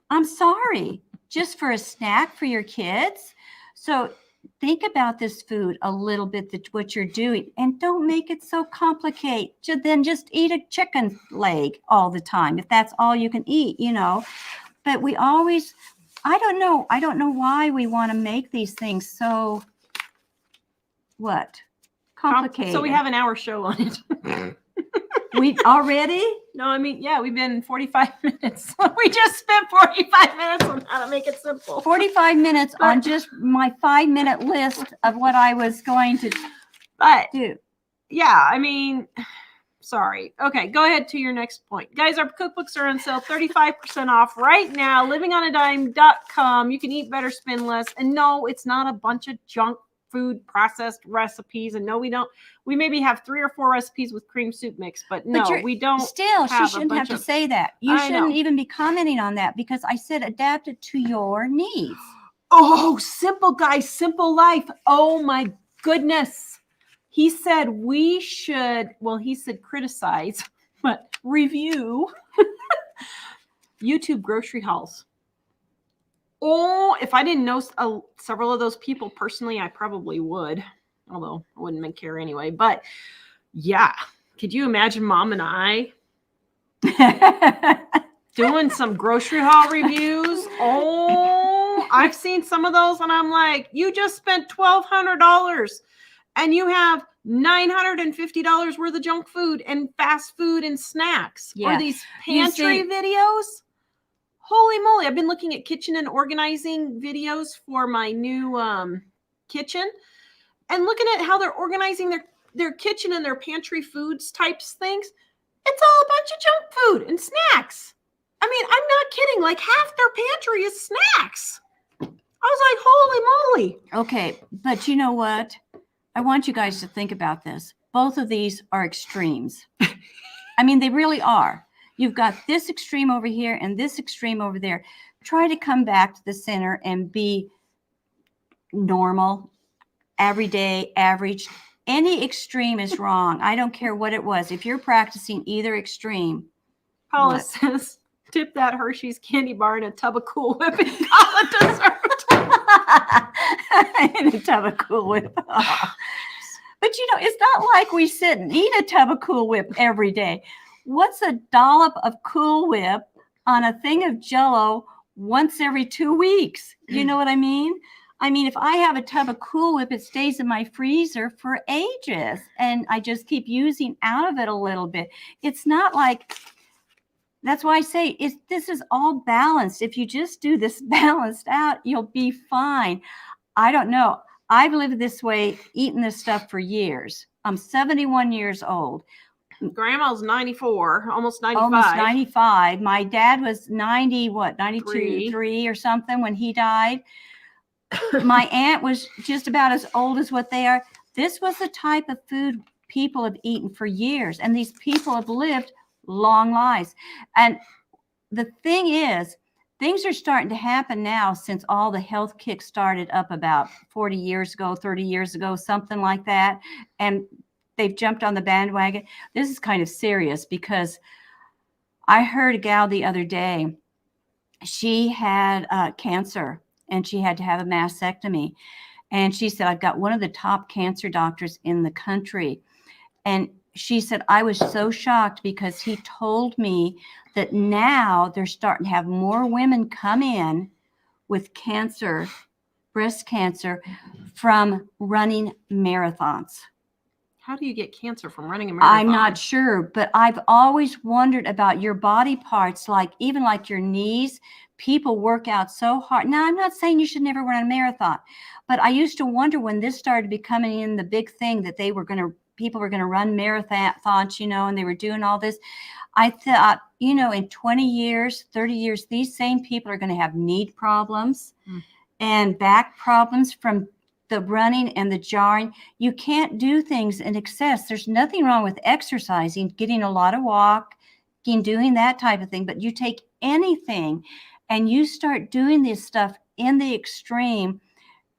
I'm sorry, just for a snack for your kids. So think about this food a little bit, what you're doing, and don't make it so complicated. Then just eat a chicken leg all the time if that's all you can eat, you know. But we always, I don't know why we want to make these things so, complicated. So we have an hour show on it. We already? No, I mean, yeah, we've been 45 minutes. We just spent 45 minutes on how to make it simple. 45 minutes on just my 5-minute list of what I was going to do. Yeah, I mean, sorry. Okay, go ahead to your next point. Guys, our cookbooks are on sale, 35% off right now, livingonadime.com. You can eat better, spend less. And no, it's not a bunch of junk food processed recipes. And no, we don't. We maybe have 3 or 4 recipes with cream soup mix, but no, we don't. Still, she shouldn't have to say that. You shouldn't even be commenting on that, because I said adapt it to your needs. Oh, simple, guys, simple life. Oh my goodness. He said he said criticize, but review YouTube grocery hauls. Oh, if I didn't know several of those people personally, I probably would, although I wouldn't care anyway. But yeah, could you imagine Mom and I doing some grocery haul reviews? Oh, I've seen some of those, and I'm like, you just spent $1,200 and you have $950 worth of junk food and fast food and snacks. Yeah. Or these pantry videos. Holy moly. I've been looking at kitchen and organizing videos for my new kitchen, and looking at how they're organizing their kitchen and their pantry foods types things. It's all a bunch of junk food and snacks. I mean, I'm not kidding. Like half their pantry is snacks. I was like, holy moly. Okay, but you know what? I want you guys to think about this. Both of these are extremes. I mean, they really are. You've got this extreme over here and this extreme over there. Try to come back to the center and be normal, everyday, average. Any extreme is wrong. I don't care what it was. If you're practicing either extreme. Paula says, dip that Hershey's candy bar in a tub of Cool Whip and call it dessert. In a tub of Cool Whip. Oh. But it's not like we sit and eat a tub of Cool Whip every day. What's a dollop of Cool Whip on a thing of Jell-O once every 2 weeks? You know what I mean? I mean, if I have a tub of Cool Whip, it stays in my freezer for ages, and I just keep using out of it a little bit. It's not like, that's why I say this is all balanced. If you just do this balanced out, you'll be fine. I don't know. I've lived this way, eating this stuff for years. I'm 71 years old. Grandma's 94, almost 95. Almost 95. My dad was 92, 3 or something when he died. My aunt was just about as old as what they are. This was the type of food people have eaten for years, and these people have lived long lives. And the thing is, things are starting to happen now since all the health kicks started up about 40 years ago, 30 years ago, something like that. And they've jumped on the bandwagon. This is kind of serious because I heard a gal the other day. She had cancer and she had to have a mastectomy. And she said, I've got one of the top cancer doctors in the country. And she said, I was so shocked because he told me that now they're starting to have more women come in with cancer, breast cancer, from running marathons. How do you get cancer from running a marathon? I'm not sure, but I've always wondered about your body parts, like even like your knees. People work out so hard. Now, I'm not saying you should never run a marathon, but I used to wonder when this started becoming in the big thing that people were going to run marathons, and they were doing all this. I thought, in 20 years, 30 years, these same people are going to have knee problems and back problems from the running and the jarring. You can't do things in excess. There's nothing wrong with exercising, getting a lot of walking, doing that type of thing. But you take anything and you start doing this stuff in the extreme,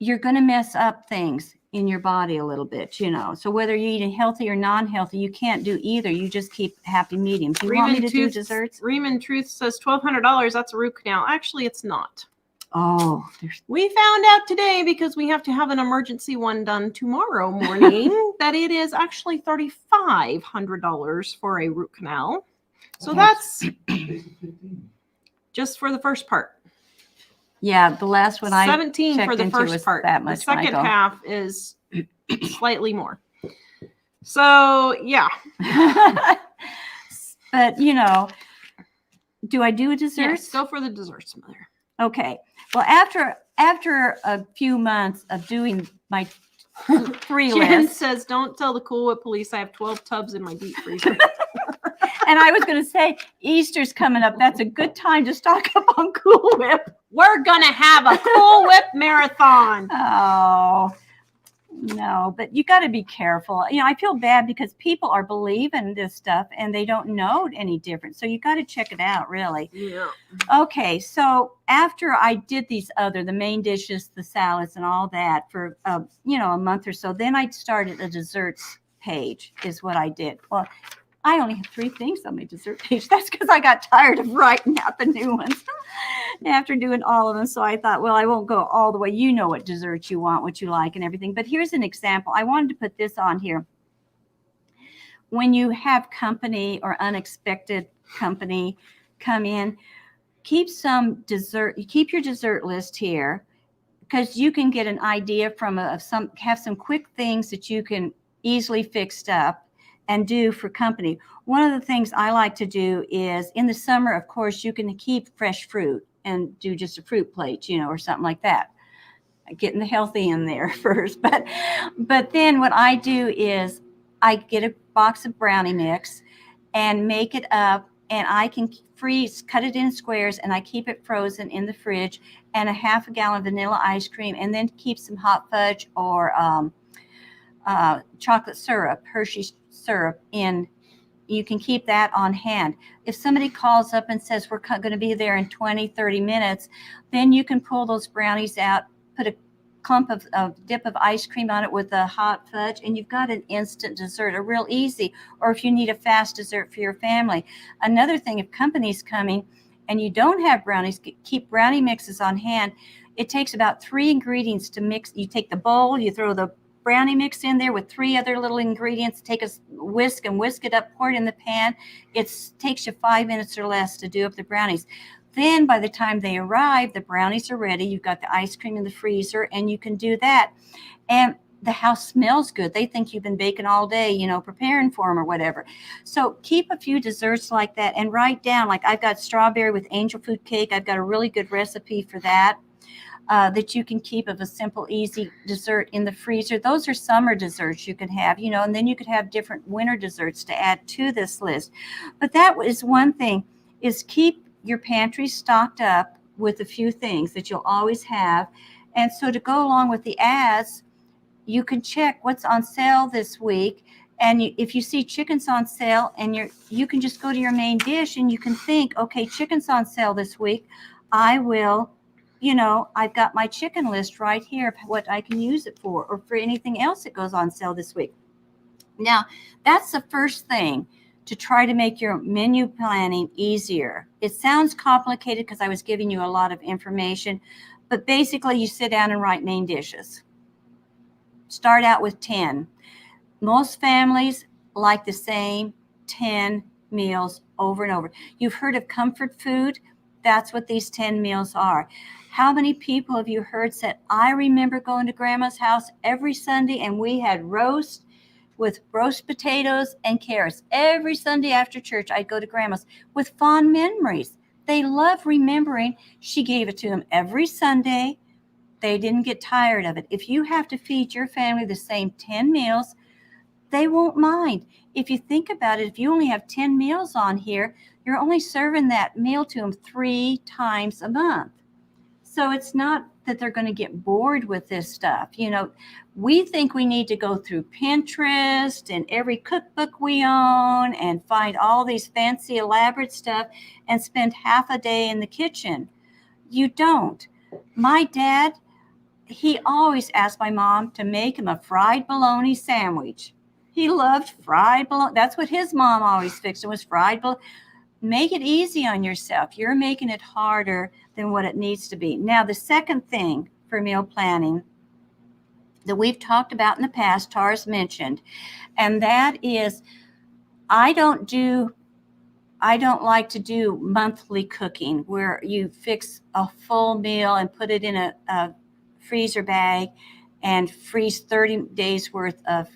you're going to mess up things in your body a little bit, So whether you're eating healthy or non-healthy, you can't do either. You just keep happy medium. Do you want me to do desserts? Reeman Truth says $1,200. That's a root canal. Actually, it's not. Oh, we found out today, because we have to have an emergency one done tomorrow morning, that it is actually $3,500 for a root canal. So that's just for the first part. Yeah, the last one I 17 for the first part. That much, the second Michael. half is slightly more. So yeah. But do I do a dessert? Yes, go for the desserts, Mother. Okay. Well, after a few months of doing my 3 Jen lists, says, "Don't tell the Cool Whip police I have 12 tubs in my deep freezer." and I was going to say Easter's coming up. That's a good time to stock up on Cool Whip. We're gonna have a Cool Whip marathon. Oh. No, but you got to be careful. I feel bad because people are believing this stuff and they don't know any different. So you got to check it out, really. Yeah. Okay, so after I did the main dishes, the salads and all that for, a month or so, then I started a desserts page is what I did. Well, I only have 3 things on my dessert page. That's because I got tired of writing out the new ones after doing all of them. So I thought, well, I won't go all the way. You know what desserts you want, what you like and everything. But here's an example. I wanted to put this on here. When you have company or unexpected company come in, keep some dessert. You keep your dessert list here because you can get an idea from have some quick things that you can easily fix up and do for company. One of the things I like to do is in the summer, of course, you can keep fresh fruit and do just a fruit plate, or something like that. Getting the healthy in there first. But then what I do is I get a box of brownie mix and make it up, and I can cut it in squares, and I keep it frozen in the fridge, and a half a gallon of vanilla ice cream, and then keep some hot fudge or chocolate syrup, Hershey's syrup in. You can keep that on hand. If somebody calls up and says we're going to be there in 20, 30 minutes, then you can pull those brownies out, put a clump of dip of ice cream on it with a hot fudge, and you've got an instant dessert, a real easy. Or if you need a fast dessert for your family. Another thing, if company's coming and you don't have brownies, keep brownie mixes on hand. It takes about 3 ingredients to mix. You take the bowl, you throw the brownie mix in there with 3 other little ingredients. Take a whisk and whisk it up, pour it in the pan. It takes you 5 minutes or less to do up the brownies. Then by the time they arrive, the brownies are ready. You've got the ice cream in the freezer, and you can do that. And the house smells good. They think you've been baking all day, you know, preparing for them or whatever. So keep a few desserts like that and write down, like I've got strawberry with angel food cake. I've got a really good recipe for that. That you can keep of a simple, easy dessert in the freezer. Those are summer desserts you can have, you know, and then you could have different winter desserts to add to this list. But that is one thing, is keep your pantry stocked up with a few things that you'll always have. And so to go along with the ads, you can check what's on sale this week. And if you see chicken's on sale, and you can just go to your main dish and you can think, okay, chicken's on sale this week. I will, you know, I've got my chicken list right here of what I can use it for, or for anything else that goes on sale this week. Now, that's the first thing, to try to make your menu planning easier. It sounds complicated because I was giving you a lot of information, but basically you sit down and write main dishes. Start out with 10. Most families like the same 10 meals over and over. You've heard of comfort food? That's what these 10 meals are. How many people have you heard said, I remember going to Grandma's house every Sunday and we had roast with roast potatoes and carrots. Every Sunday after church, I'd go to Grandma's with fond memories. They love remembering she gave it to them every Sunday. They didn't get tired of it. If you have to feed your family the same 10 meals, they won't mind. If you think about it, if you only have 10 meals on here, you're only serving that meal to them 3 times a month. So it's not that they're going to get bored with this stuff. You know, we think we need to go through Pinterest and every cookbook we own and find all these fancy, elaborate stuff and spend half a day in the kitchen. You don't. My dad, he always asked my mom to make him a fried bologna sandwich. He loved fried bologna. That's what his mom always fixed. It was fried bologna. Make it easy on yourself. You're making it harder than what it needs to be. Now, the second thing for meal planning that we've talked about in the past, Tara's mentioned, and that is I don't like to do monthly cooking where you fix a full meal and put it in a freezer bag and freeze 30 days worth of,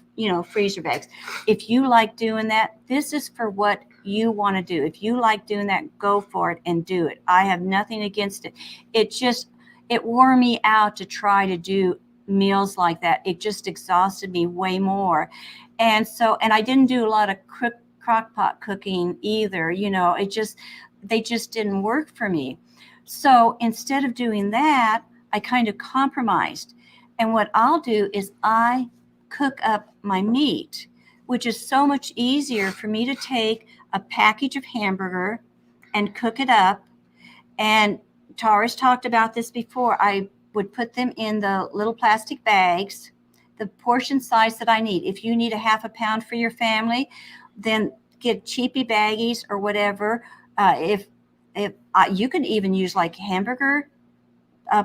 freezer bags. If you like doing that, this is for what you want to do. If you like doing that, go for it and do it. I have nothing against it. It wore me out to try to do meals like that. It just exhausted me way more. And I didn't do a lot of crock pot cooking either. They just didn't work for me. So instead of doing that, I kind of compromised. And what I'll do is I cook up my meat, which is so much easier for me to take a package of hamburger and cook it up. And Tara's talked about this before. I would put them in the little plastic bags, the portion size that I need. If you need a half a pound for your family, then get cheapy baggies or whatever. If you can even use like hamburger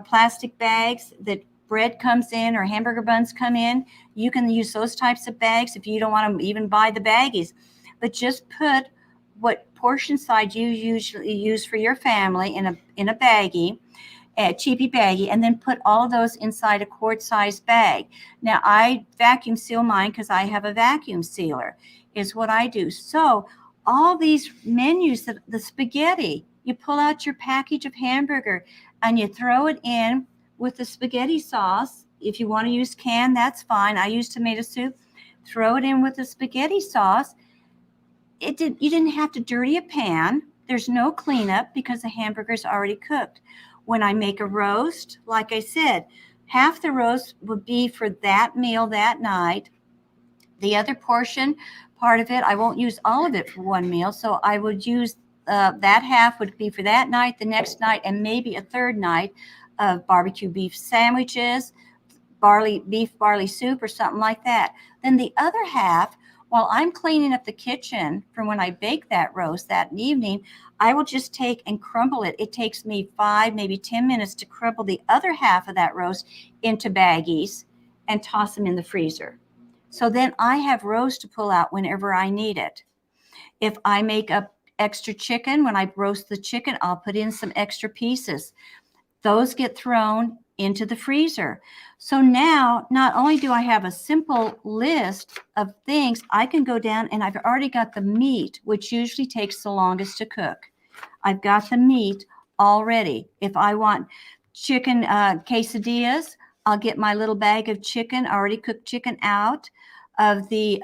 plastic bags that bread comes in or hamburger buns come in. You can use those types of bags if you don't want to even buy the baggies. But just put what portion size you usually use for your family in a baggie, a cheapy baggie, and then put all of those inside a quart-sized bag. Now, I vacuum seal mine because I have a vacuum sealer, is what I do. So all these menus, the spaghetti, you pull out your package of hamburger and you throw it in with the spaghetti sauce. If you want to use canned, that's fine. I use tomato soup. Throw it in with the spaghetti sauce. You didn't have to dirty a pan. There's no cleanup because the hamburger's already cooked. When I make a roast, like I said, half the roast would be for that meal that night. The other part of it, I won't use all of it for one meal. So I would use that half would be for that night, the next night, and maybe a third night of barbecue beef sandwiches, beef barley soup or something like that. Then the other half, while I'm cleaning up the kitchen from when I bake that roast that evening, I will just take and crumble it. It takes me 5, maybe 10 minutes to crumble the other half of that roast into baggies and toss them in the freezer. So then I have roast to pull out whenever I need it. If I make up extra chicken, when I roast the chicken, I'll put in some extra pieces. Those get thrown into the freezer. So now, not only do I have a simple list of things, I can go down and I've already got the meat, which usually takes the longest to cook. I've got the meat already. If I want chicken quesadillas, I'll get my little bag of chicken, already cooked chicken, out of the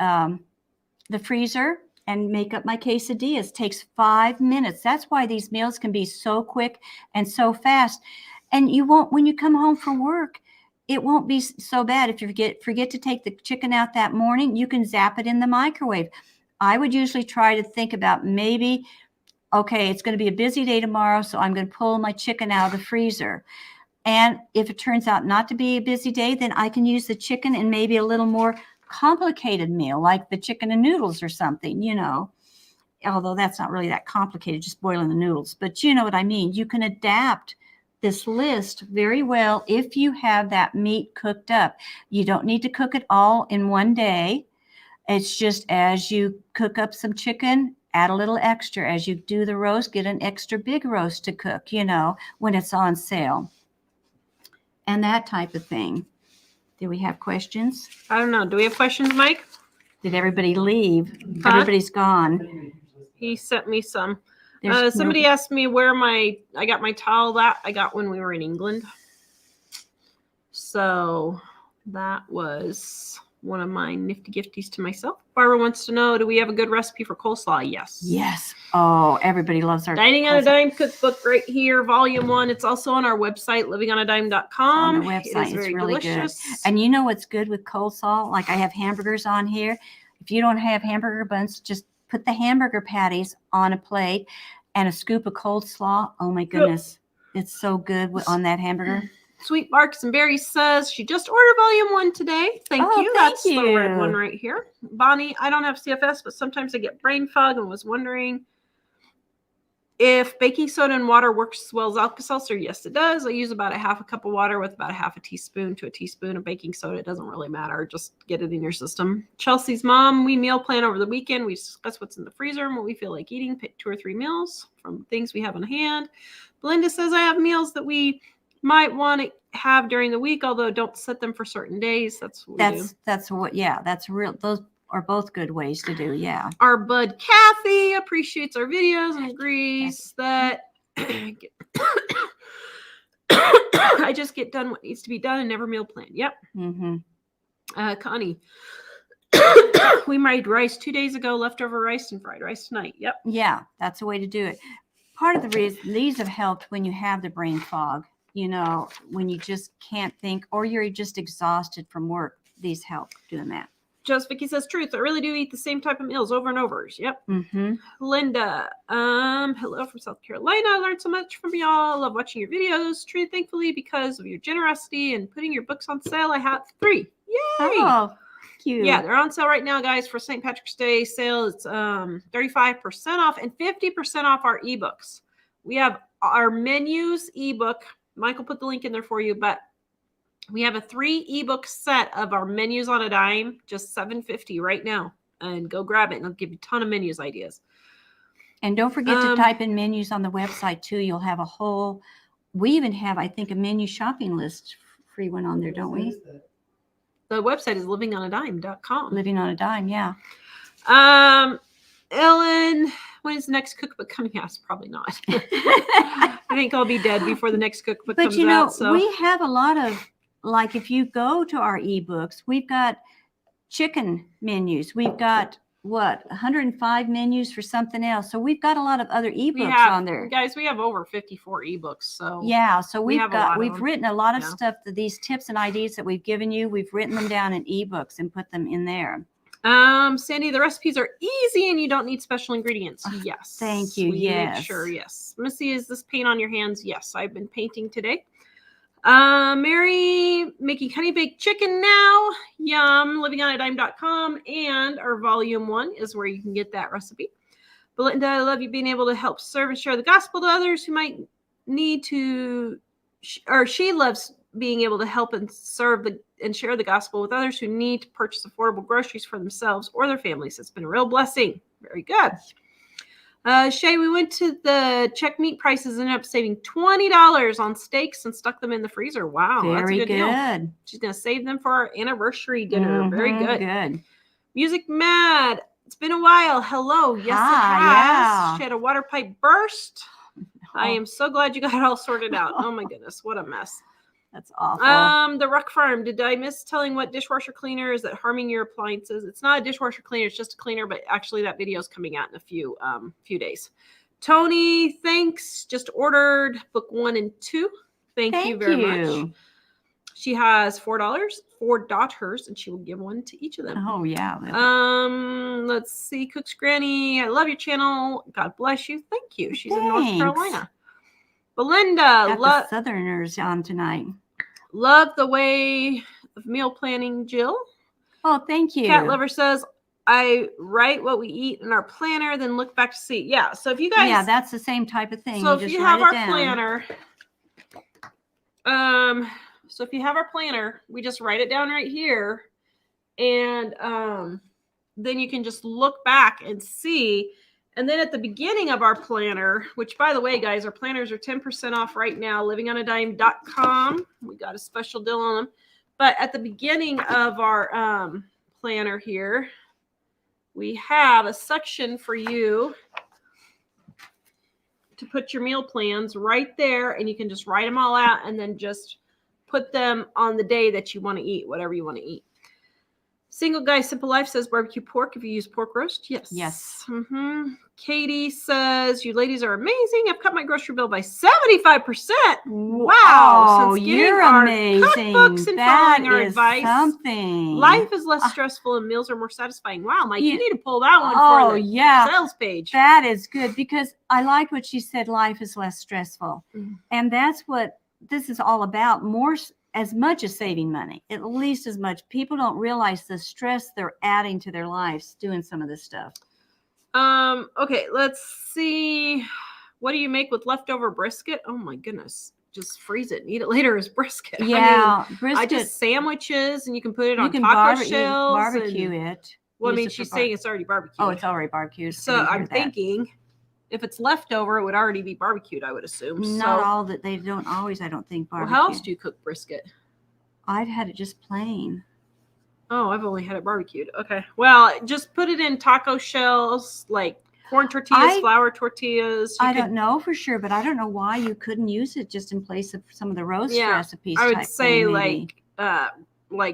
freezer and make up my quesadillas. Takes 5 minutes. That's why these meals can be so quick and so fast. And you won't, when you come home from work, it won't be so bad. If you forget to take the chicken out that morning, you can zap it in the microwave. I would usually try to think about maybe, okay, it's going to be a busy day tomorrow, so I'm going to pull my chicken out of the freezer. And if it turns out not to be a busy day, then I can use the chicken in maybe a little more complicated meal, like the chicken and noodles or something, although that's not really that complicated, just boiling the noodles. But you know what I mean. You can adapt this list very well if you have that meat cooked up. You don't need to cook it all in one day. It's just as you cook up some chicken, add a little extra. As you do the roast, get an extra big roast to cook, when it's on sale. And that type of thing. Do we have questions? I don't know. Do we have questions, Mike? Did everybody leave? Huh? Everybody's gone. He sent me some. There's Somebody asked me where I got my towel that I got when we were in England. So that was one of my nifty gifties to myself. Barbara wants to know, do we have a good recipe for coleslaw? Yes. Yes. Oh, everybody loves our Dining on a Dime cookbook right here, volume 1. It's also on our website, livingonadime.com. On the website. It is very really delicious. good. And you know what's good with coleslaw? Like I have hamburgers on here. If you don't have hamburger buns, just put the hamburger patties on a plate and a scoop of coleslaw. Oh my goodness. It's so good on that hamburger. Sweet Barks and Berries says she just ordered volume 1 today. Thank you. That's you. The red one right here. Bonnie, I don't have CFS, but sometimes I get brain fog and was wondering if baking soda and water works as well as Alka-Seltzer. Yes, it does. I use about a half a cup of water with about a half a teaspoon to a teaspoon of baking soda. It doesn't really matter. Just get it in your system. Chelsea's mom, we meal plan over the weekend. We discuss what's in the freezer and what we feel like eating. Pick 2 or 3 meals from things we have on hand. Belinda says I have meals that we might want to have during the week, although don't set them for certain days. That's what we do. That's real. Those are both good ways to do. Yeah. Our bud Kathy appreciates our videos and agrees that I just get done what needs to be done and never meal plan. Yep. Mm-hmm. Connie, we made rice 2 days ago, leftover rice and fried rice tonight. Yep. Yeah, that's a way to do it. Part of the reason these have helped when you have the brain fog, when you just can't think or you're just exhausted from work, these help doing that. Just Vicky says truth. I really do eat the same type of meals over and over. Yep. Mm-hmm. Linda, hello from South Carolina. I learned so much from y'all. Love watching your videos. Truly, thankfully, because of your generosity and putting your books on sale, I have 3. Yay! Oh, cute. Yeah, they're on sale right now, guys, for St. Patrick's Day sale. It's 35% off and 50% off our ebooks. We have our menus ebook. Michael put the link in there for you, but we have a 3 ebook set of our menus on a dime, just $7.50 right now. And go grab it, and it'll give you a ton of menus ideas. And don't forget to type in menus on the website too. You'll have we even have, I think, a menu shopping list free one on there, don't we? The website is livingonadime.com. Living on a Dime, yeah. Ellen, when is the next cookbook coming out? It's probably not. I think I'll be dead before the next cookbook comes out. But we have a lot of, like if you go to our ebooks, we've got chicken menus. We've got 105 menus for something else. So we've got a lot of other ebooks on there. Guys, we have over 54 ebooks. So yeah, so we've written a lot of stuff, these tips and ideas that we've given you. We've written them down in ebooks and put them in there. Sandy, the recipes are easy and you don't need special ingredients. Yes. Thank you. Yes. Make sure. Yes. Missy, is this paint on your hands? Yes. I've been painting today. Mary, making honey baked chicken now. Yum. Livingonadime.com, and our volume 1 is where you can get that recipe. Belinda, I love you being able to help serve and share the gospel to others who might need to, or she loves being able to help and serve and share the gospel with others who need to purchase affordable groceries for themselves or their families. It's been a real blessing. Very good. Shay, we went to the check meat prices and ended up saving $20 on steaks and stuck them in the freezer. Wow, that's a good deal. She's going to save them for our anniversary dinner. Very good. Good. Music Mad. It's been a while. Hello. Yes, it has. Yeah. She had a water pipe burst. I am so glad you got it all sorted out. Oh my goodness, what a mess. That's awful. The Ruck Farm. Did I miss telling what dishwasher cleaner is that harming your appliances? It's not a dishwasher cleaner, it's just a cleaner, but actually that video is coming out in a few days. Tony, thanks. Just ordered book 1 and 2. Thank you very much. She has $4, 4 daughters, and she will give one to each of them. Oh yeah. Let's see. Cook's Granny, I love your channel. God bless you. Thank you. She's in North Carolina. Belinda, the Southerners on tonight. Love the way of meal planning, Jill. Oh, thank you. Cat Lover says, I write what we eat in our planner, then look back to see. Yeah. So if you guys. Yeah, that's the same type of thing. So if you have our planner. So if you have our planner, we just write it down right here. And then you can just look back and see. And then at the beginning of our planner, which by the way, guys, our planners are 10% off right now, livingonadime.com. We got a special deal on them. But at the beginning of our planner here, we have a section for you to put your meal plans right there. And you can just write them all out and then just put them on the day that you want to eat, whatever you want to eat. Single Guy Simple Life says barbecue pork if you use pork roast. Yes. Yes. Katie says, you ladies are amazing. I've cut my grocery bill by 75%. Wow. Oh, you're amazing. Cookbooks and following our advice. Something. Life is less stressful and meals are more satisfying. Wow, Mike, you need to pull that one for the sales page. That is good because I like what she said. Life is less stressful. And that's what this is all about. More as much as saving money, at least as much. People don't realize the stress they're adding to their lives doing some of this stuff. Okay, let's see. What do you make with leftover brisket? Oh my goodness. Just freeze it and eat it later as brisket. Yeah, brisket. I just sandwiches and you can put it on taco shells. Barbecue it. Well, I mean, she's saying it's already barbecued. Oh, it's already barbecued. So I'm thinking if it's leftover, it would already be barbecued, I would assume. Not all that. They don't always, I don't think, barbecue. Well, how else do you cook brisket? I've had it just plain. Oh, I've only had it barbecued. Okay. Well, just put it in taco shells, like corn tortillas, flour tortillas. I don't know for sure, but I don't know why you couldn't use it just in place of some of the roast recipes. I would say like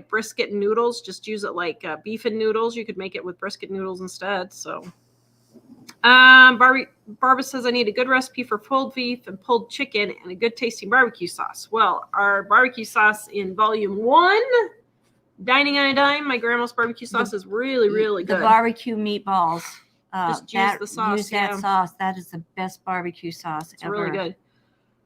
brisket and noodles. Just use it like beef and noodles. You could make it with brisket noodles instead. So, Barbara says, I need a good recipe for pulled beef and pulled chicken and a good tasting barbecue sauce. Well, our barbecue sauce in volume 1, Dining on a Dime, my grandma's barbecue sauce is really, really good. The barbecue meatballs. Just use the sauce. Use that sauce. That is the best barbecue sauce ever. It's really good.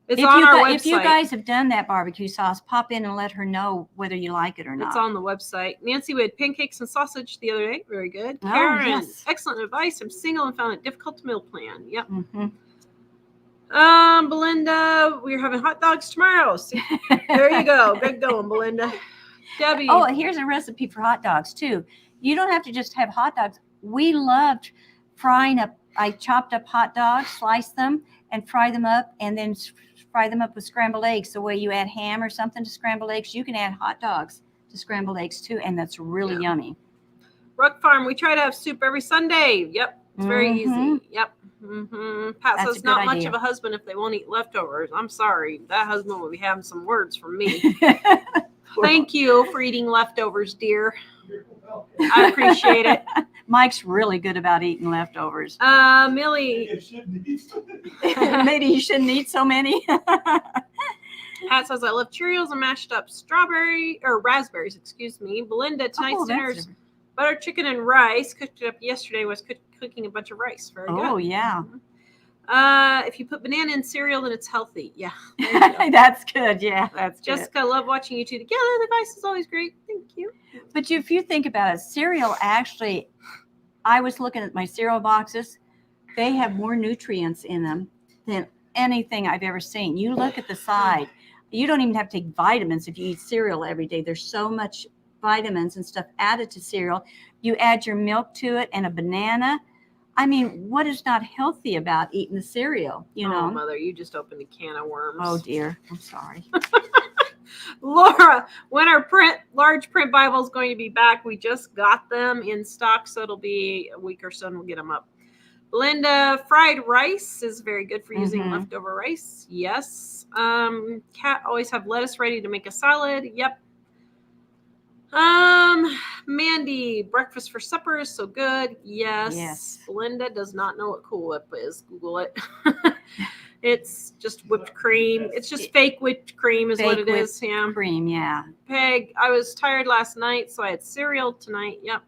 It's on our website. If you guys have done that barbecue sauce, pop in and let her know whether you like it or not. It's on the website. Nancy, we had pancakes and sausage the other day. Very good. Oh, Karen, yes. Excellent advice. I'm single and found it difficult to meal plan. Yep. Belinda, we're having hot dogs tomorrow. So there you go. Good going, Belinda. Debbie. Oh, here's a recipe for hot dogs too. You don't have to just have hot dogs. We loved frying up. I chopped up hot dogs, sliced them, and fry them up, and then fry them up with scrambled eggs. The way you add ham or something to scrambled eggs, you can add hot dogs to scrambled eggs too, and that's really yummy. Ruck Farm, we try to have soup every Sunday. Yep, it's very easy. Yep. Pat That's says not much of a husband if they won't eat leftovers. I'm sorry, that husband will be having some words from me. Thank you for eating leftovers, dear. I appreciate it. Mike's really good about eating leftovers. Millie. Maybe you shouldn't eat so many. Pat says, I love Cheerios and mashed up raspberries, excuse me. Belinda, tonight's dinner's butter chicken and rice. Cooked it up yesterday. Was cooking a bunch of rice. Very good. Oh, yeah. If you put banana in cereal, then it's healthy. Yeah. That's good. Yeah, that's good. Jessica, love watching you two together. The advice is always great. Thank you. But if you think about it, cereal actually, I was looking at my cereal boxes. They have more nutrients in them than anything I've ever seen. You look at the side. You don't even have to take vitamins if you eat cereal every day. There's so much vitamins and stuff added to cereal. You add your milk to it and a banana. I mean, what is not healthy about eating the cereal, you know? Oh, Mother, you just opened a can of worms. Oh, dear. I'm sorry. Laura, when our large print Bible is going to be back? We just got them in stock, so it'll be a week or so and we'll get them up. Linda, fried rice is very good for using leftover rice. Yes. Cat, always have lettuce ready to make a salad. Yep. Mandy, breakfast for supper is so good. Yes. Yes. Linda does not know what Cool Whip is. Google it. It's just whipped cream. It's just fake whipped cream is what it is. Yeah. Cream, yeah. Peg, I was tired last night, so I had cereal tonight. Yep.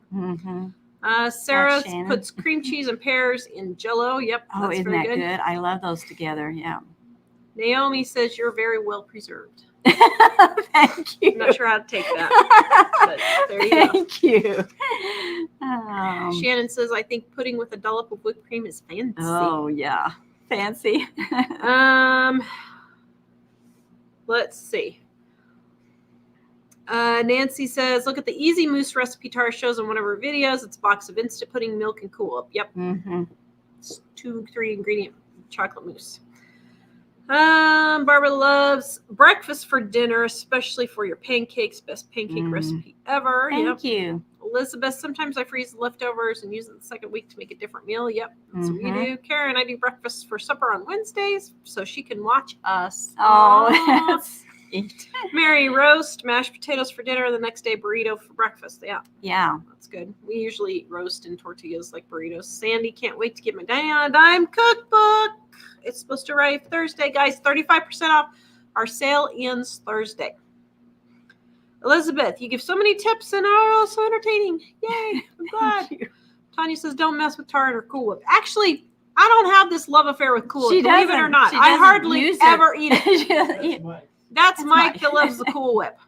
Sarah puts cream cheese and pears in Jell-O. Yep. Oh, isn't that good? I love those together. Yeah. Naomi says you're very well preserved. Thank you. I'm not sure how to take that, but there you go. Thank you. Shannon says, I think pudding with a dollop of whipped cream is fancy. Oh, yeah. Fancy. Let's see. Nancy says, look at the Easy Mousse recipe Tara shows in one of her videos. It's a box of instant pudding, milk, and Cool Whip. Yep. It's 2-3 ingredient chocolate mousse. Barbara loves breakfast for dinner, especially for your pancakes. Best pancake recipe ever. Thank you. Elizabeth, sometimes I freeze the leftovers and use it the second week to make a different meal. Yep, that's what we do. Karen, I do breakfast for supper on Wednesdays so she can watch us. Oh, that's sweet. Mary, roast, mashed potatoes for dinner, the next day burrito for breakfast. Yeah. Yeah. That's good. We usually eat roast and tortillas like burritos. Sandy, can't wait to get my Dining on a Dime cookbook. It's supposed to arrive Thursday, guys. 35% off. Our sale ends Thursday. Elizabeth, you give so many tips and are also entertaining. Yay, I'm glad. Tanya says, don't mess with Tara and her Cool Whip. Actually, I don't have this love affair with Cool Whip, believe it or not. I hardly ever eat it. That's Mike that loves the Cool Whip.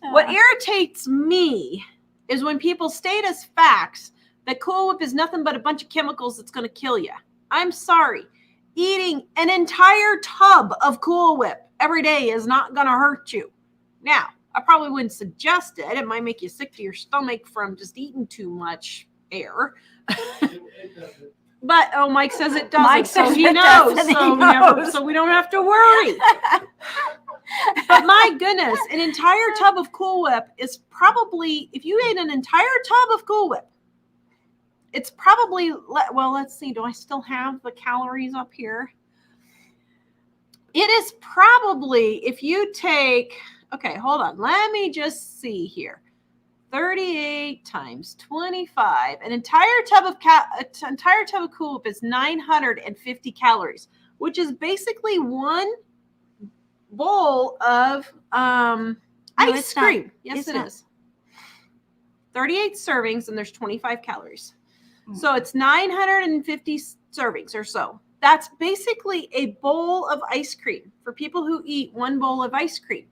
What irritates me is when people state as facts that Cool Whip is nothing but a bunch of chemicals that's going to kill you. I'm sorry. Eating an entire tub of Cool Whip every day is not going to hurt you. Now, I probably wouldn't suggest it. It might make you sick to your stomach from just eating too much air. But, Mike says it doesn't. Mike so says he it knows. doesn't. So, He knows. so we don't have to worry. But my goodness, an entire tub of Cool Whip is probably, if you ate an entire tub of Cool Whip, it's probably, well, let's see. Do I still have the calories up here? It is probably, if you take, okay, hold on. Let me just see here. 38 times 25. An entire tub of Cool Whip is 950 calories, which is basically one bowl of ice cream. Yes, it is. 38 servings, and there's 25 calories. So it's 950 servings or so. That's basically a bowl of ice cream for people who eat one bowl of ice cream.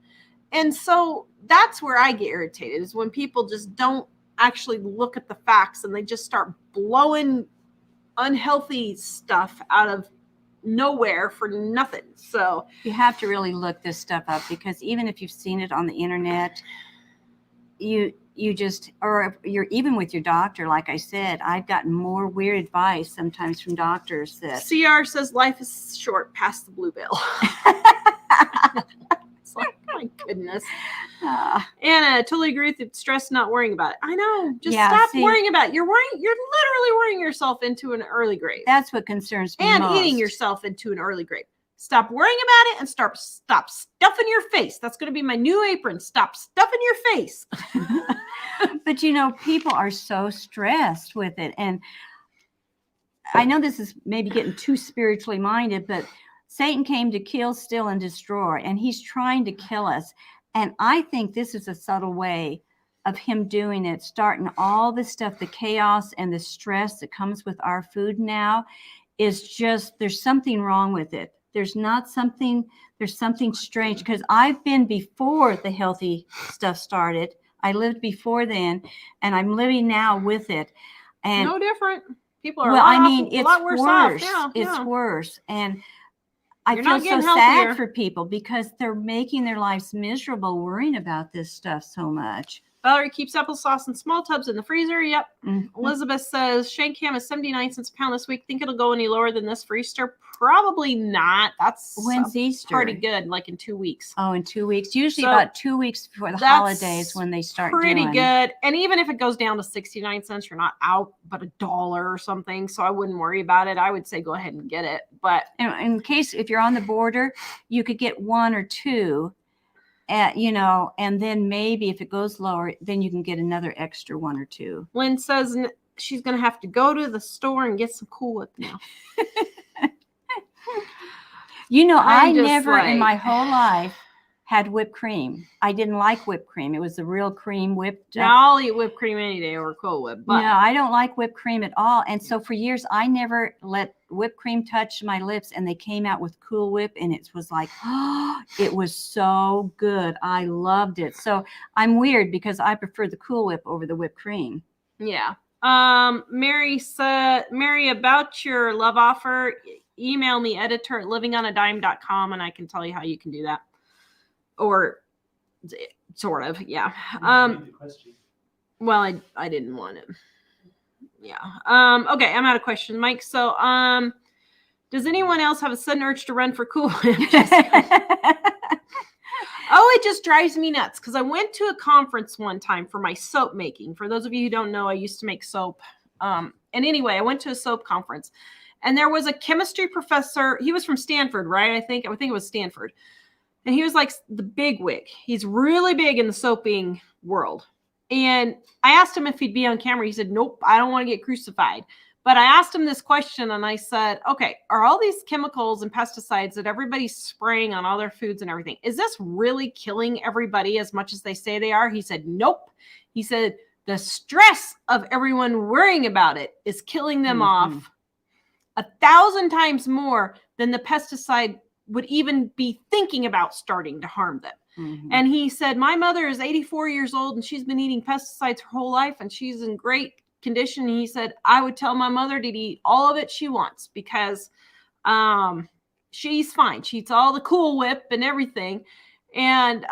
And so that's where I get irritated, is when people just don't actually look at the facts and they just start blowing unhealthy stuff out of nowhere for nothing. So you have to really look this stuff up, because even if you've seen it on the internet, you just, or you're even with your doctor, like I said, I've gotten more weird advice sometimes from doctors that CR says life is short, past the blue bill. It's like, my goodness. Anna, totally agree with you. Stress, not worrying about it. I know. Just stop worrying about it. You're literally worrying yourself into an early grave. That's what concerns me and most. Eating yourself into an early grave. Stop worrying about it and stop stuffing your face. That's going to be my new apron. Stop stuffing your face. But people are so stressed with it. And I know this is maybe getting too spiritually minded, but Satan came to kill, steal, and destroy, and he's trying to kill us. And I think this is a subtle way of him doing it, starting all this stuff, the chaos and the stress that comes with our food now is just, there's something wrong with it. There's something strange, because I've been before the healthy stuff started. I lived before then, and I'm living now with it. And no different. People are a lot worse off off. now. It's worse. And I You're feel not so getting sad healthier. for people because they're making their lives miserable worrying about this stuff so much. Valerie keeps applesauce in small tubs in the freezer. Yep. Mhm. Elizabeth says shank ham is 79 cents a pound this week. Think it'll go any lower than this for Easter? Probably not. That's When's Easter? pretty good, like in 2 weeks. Oh, in 2 weeks. Usually So, about 2 weeks before the that's holidays when they start pretty doing. good. And even if it goes down to 69 cents, you're not out but $1 or something. So I wouldn't worry about it. I would say go ahead and get it. But In case if you're on the border, you could get 1 or 2. And then maybe if it goes lower, then you can get another extra 1 or 2. Lynn says she's going to have to go to the store and get some Cool Whip now. I never in my whole life had whipped cream. I didn't like whipped cream. It was the real cream whipped. Now I'll eat whipped cream any day over Cool Whip. But no, I don't like whipped cream at all. And so for years, I never let whipped cream touch my lips. And they came out with Cool Whip, and it was like, oh, it was so good. I loved it. So I'm weird because I prefer the Cool Whip over the whipped cream. Yeah. Mary said, Mary, about your love offer, email me editor@livingonadime.com and I can tell you how you can do that. Or sort of, yeah. Well, I didn't want it. Yeah. Okay, I'm out of questions, Mike. So, does anyone else have a sudden urge to run for Cool Whip? Oh, it just drives me nuts because I went to a conference one time for my soap making. For those of you who don't know, I used to make soap. And anyway, I went to a soap conference and there was a chemistry professor. He was from Stanford, right? I think it was Stanford. And he was like the big wig. He's really big in the soaping world. And I asked him if he'd be on camera. He said, nope, I don't want to get crucified. But I asked him this question and I said, okay, are all these chemicals and pesticides that everybody's spraying on all their foods and everything, is this really killing everybody as much as they say they are? He said, nope. He said, the stress of everyone worrying about it is killing them off 1,000 times more than the pesticide would even be thinking about starting to harm them. And he said, my mother is 84 years old and she's been eating pesticides her whole life and she's in great condition. He said, I would tell my mother to eat all of it she wants because she's fine. She eats all the Cool Whip and everything. And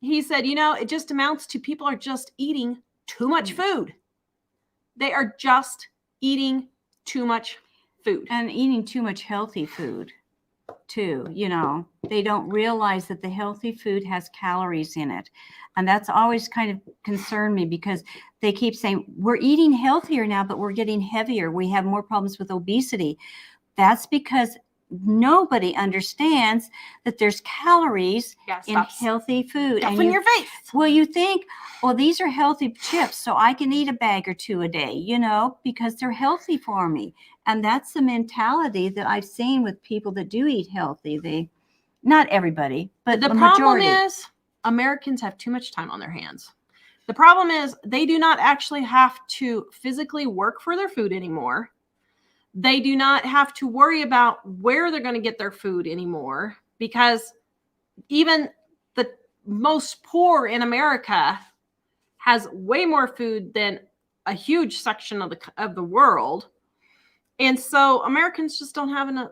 he said, it just amounts to people are just eating too much food. They are just eating too much food. And eating too much healthy food too. They don't realize that the healthy food has calories in it. And that's always kind of concerned me because they keep saying we're eating healthier now, but we're getting heavier. We have more problems with obesity. That's because nobody understands that there's calories in healthy food. And in your face. Well, you think, well, these are healthy chips, so I can eat a bag or 2 a day, because they're healthy for me. And that's the mentality that I've seen with people that do eat healthy. Not everybody, but the majority. Problem is Americans have too much time on their hands. The problem is they do not actually have to physically work for their food anymore. They do not have to worry about where they're going to get their food anymore because even the most poor in America has way more food than a huge section of the world. And so Americans just don't have enough,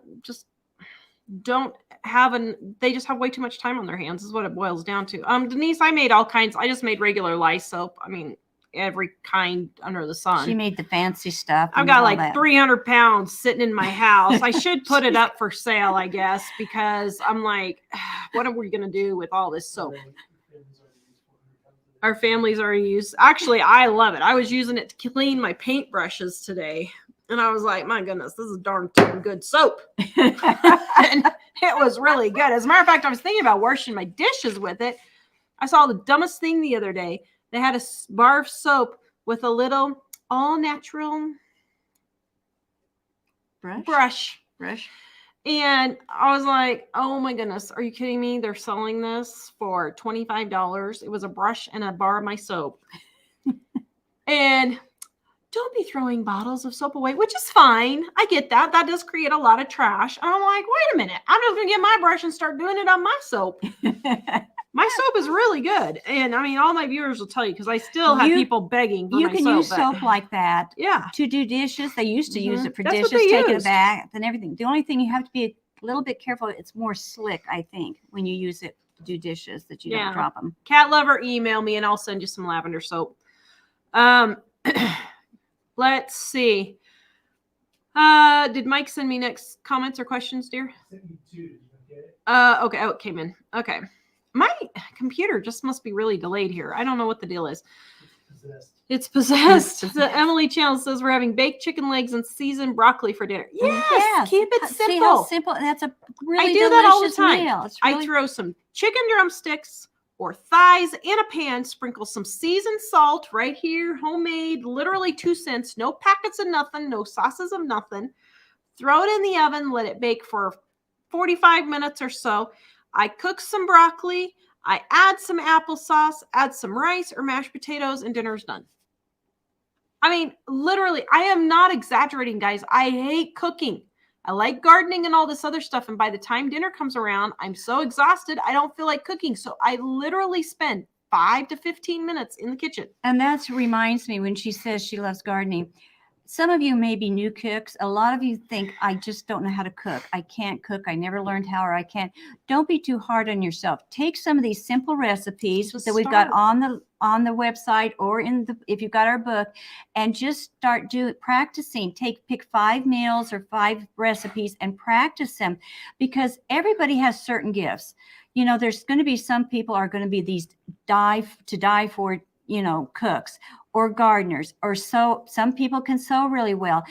they just have way too much time on their hands is what it boils down to. Denise, I made all kinds. I just made regular lye soap. I mean, every kind under the sun. She made the fancy stuff. I've got like 300 pounds sitting in my house. I should put it up for sale, I guess, because I'm like, what are we going to do with all this soap? Our families already used. Actually, I love it. I was using it to clean my paintbrushes today. And I was like, my goodness, this is darn good soap. And it was really good. As a matter of fact, I was thinking about washing my dishes with it. I saw the dumbest thing the other day. They had a bar of soap with a little all-natural brush. And I was like, oh my goodness, are you kidding me? They're selling this for $25. It was a brush and a bar of my soap. And don't be throwing bottles of soap away, which is fine. I get that. That does create a lot of trash. And I'm like, wait a minute. I'm just going to get my brush and start doing it on my soap. My soap is really good. And I mean, all my viewers will tell you because I still have people begging for my soap. You can use soap like that to do dishes. They used to use it for That's dishes, taking it back and everything. The only thing you have to be a little bit careful. It's more slick, I think, when you use it to do dishes, that you Yeah. don't drop them. Cat lover, email me and I'll send you some lavender soap. Let's see. Did Mike send me next comments or questions, dear? Sent you 2. Did you get it? Okay. Oh, it came in. Okay. My computer just must be really delayed here. I don't know what the deal is. It's possessed. It's possessed. The Emily channel says we're having baked chicken legs and seasoned broccoli for dinner. Yes, keep it simple. See how simple? That's a really I do that all the delicious time. meal. It's I really, throw some chicken drumsticks or thighs in a pan, sprinkle some seasoned salt right here, homemade, literally 2 cents, no packets of nothing, no sauces of nothing. Throw it in the oven, let it bake for 45 minutes or so. I cook some broccoli, I add some applesauce, add some rice or mashed potatoes, and dinner's done. I mean, literally, I am not exaggerating, guys. I hate cooking. I like gardening and all this other stuff. And by the time dinner comes around, I'm so exhausted, I don't feel like cooking. So I literally spend 5 to 15 minutes in the kitchen. and that reminds me when she says she loves gardening. Some of you may be new cooks. A lot of you think, I just don't know how to cook. I can't cook. I never learned how, or I can't. Don't be too hard on yourself. Take some of these simple recipes Just that we've got start. on the website or if you've got our book, and just start practicing. Pick 5 meals or 5 recipes and practice them, because everybody has certain gifts. You know, there's going to be some people are going to be these die for, cooks or gardeners, or sew. Some people can sew really well.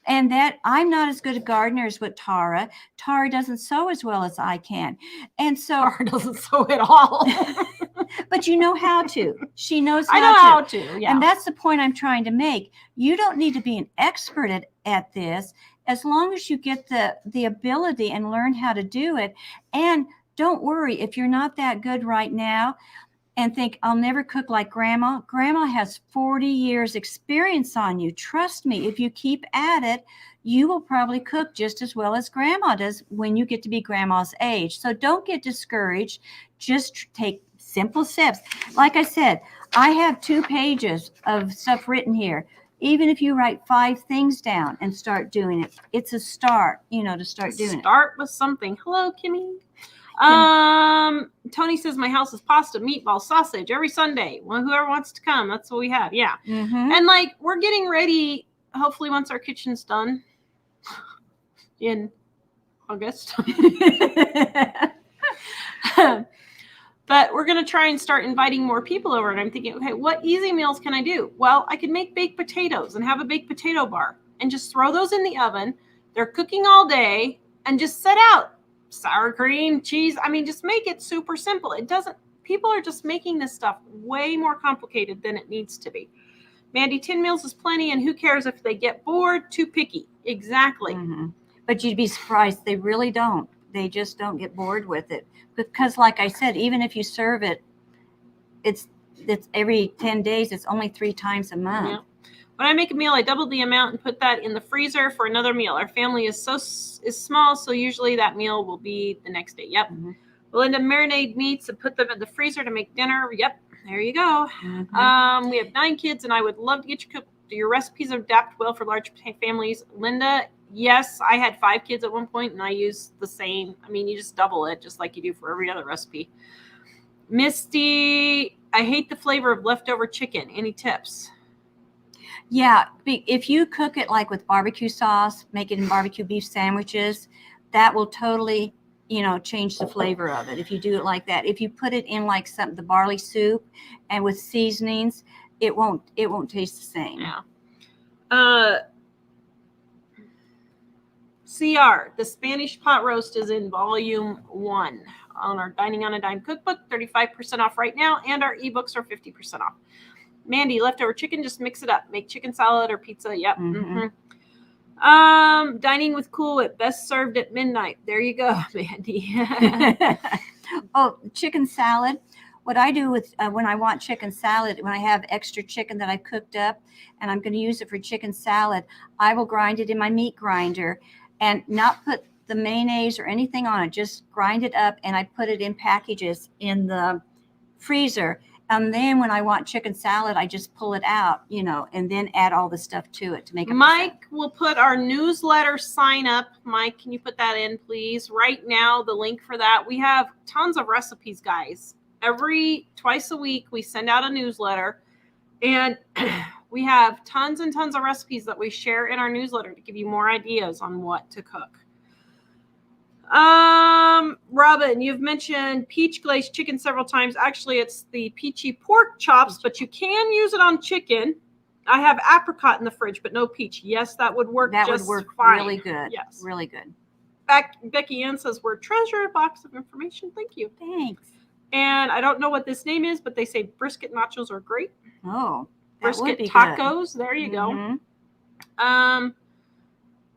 And that I'm not as good a gardener as what Tara. Tara doesn't sew as well as I can. And so Tara doesn't sew at all. but you know how to. She knows I know how to. Yeah. And that's the point I'm trying to make. You don't need to be an expert at this, as long as you get the ability and learn how to do it. And don't worry if you're not that good right now and think, I'll never cook like grandma. Grandma has 40 years experience on you. Trust me, if you keep at it, you will probably cook just as well as grandma does when you get to be grandma's age. So don't get discouraged. Just take simple steps. Like I said, I have 2 pages of stuff written here. Even if you write 5 things down and start doing it, it's a start, to start doing it. Start with something. Hello, Kimmy. Tony says my house is pasta, meatball, sausage every Sunday. Well, whoever wants to come, that's what we have. Yeah. Mm-hmm. And we're getting ready, hopefully once our kitchen's done in August. But we're going to try and start inviting more people over. And I'm thinking, okay, what easy meals can I do? Well, I could make baked potatoes and have a baked potato bar and just throw those in the oven. They're cooking all day and just set out. Sour cream, cheese. I mean, just make it super simple. People are just making this stuff way more complicated than it needs to be. Mandy, 10 meals is plenty, and who cares if they get bored? Too picky. Exactly. Mm-hmm. But you'd be surprised. They really don't. They just don't get bored with it. Because like I said, even if you serve it, it's every 10 days. It's only 3 times a month. Yeah. When I make a meal, I double the amount and put that in the freezer for another meal. Our family is small, so usually that meal will be the next day. Yep. Mm-hmm. Blend and marinate meats and put them in the freezer to make dinner. Yep. There you go. Mm-hmm. We have 9 kids, and I would love to get your recipes adapt well for large families. Linda, yes, I had 5 kids at one point, and I used the same. I mean, you just double it, just like you do for every other recipe. Misty, I hate the flavor of leftover chicken. Any tips? Yeah, if you cook it like with barbecue sauce, make it in barbecue beef sandwiches, that will totally, change the flavor of it. If you do it like that, if you put it in like the barley soup and with seasonings, it won't taste the same. Yeah. CR, the Spanish pot roast is in volume 1 on our Dining on a Dime cookbook, 35% off right now, and our ebooks are 50% off. Mandy, leftover chicken, just mix it up. Make chicken salad or pizza. Yep. Mm-hmm. Dining with Cool Whip, best served at midnight. There you go, Mandy. Oh, chicken salad. What I do with when I want chicken salad, when I have extra chicken that I cooked up and I'm going to use it for chicken salad, I will grind it in my meat grinder and not put the mayonnaise or anything on it. Just grind it up, and I put it in packages in the freezer. And then when I want chicken salad, I just pull it out, and then add all the stuff to it to make it. Mike will put our newsletter sign up. Mike, can you put that in, please? Right now, the link for that. We have tons of recipes, guys. Twice a week, we send out a newsletter, and we have tons and tons of recipes that we share in our newsletter to give you more ideas on what to cook. Robin, you've mentioned peach glazed chicken several times. Actually, it's the peachy pork chops, but you can use it on chicken. I have apricot in the fridge, but no peach. Yes, that would work. That just would work fine. really good. Yes, really good. Becky Ann says we're treasure box of information. Thank you. Thanks. And I don't know what this name is, but they say brisket nachos are great. Oh, that would Brisket be tacos. Good. There you Mhm. go.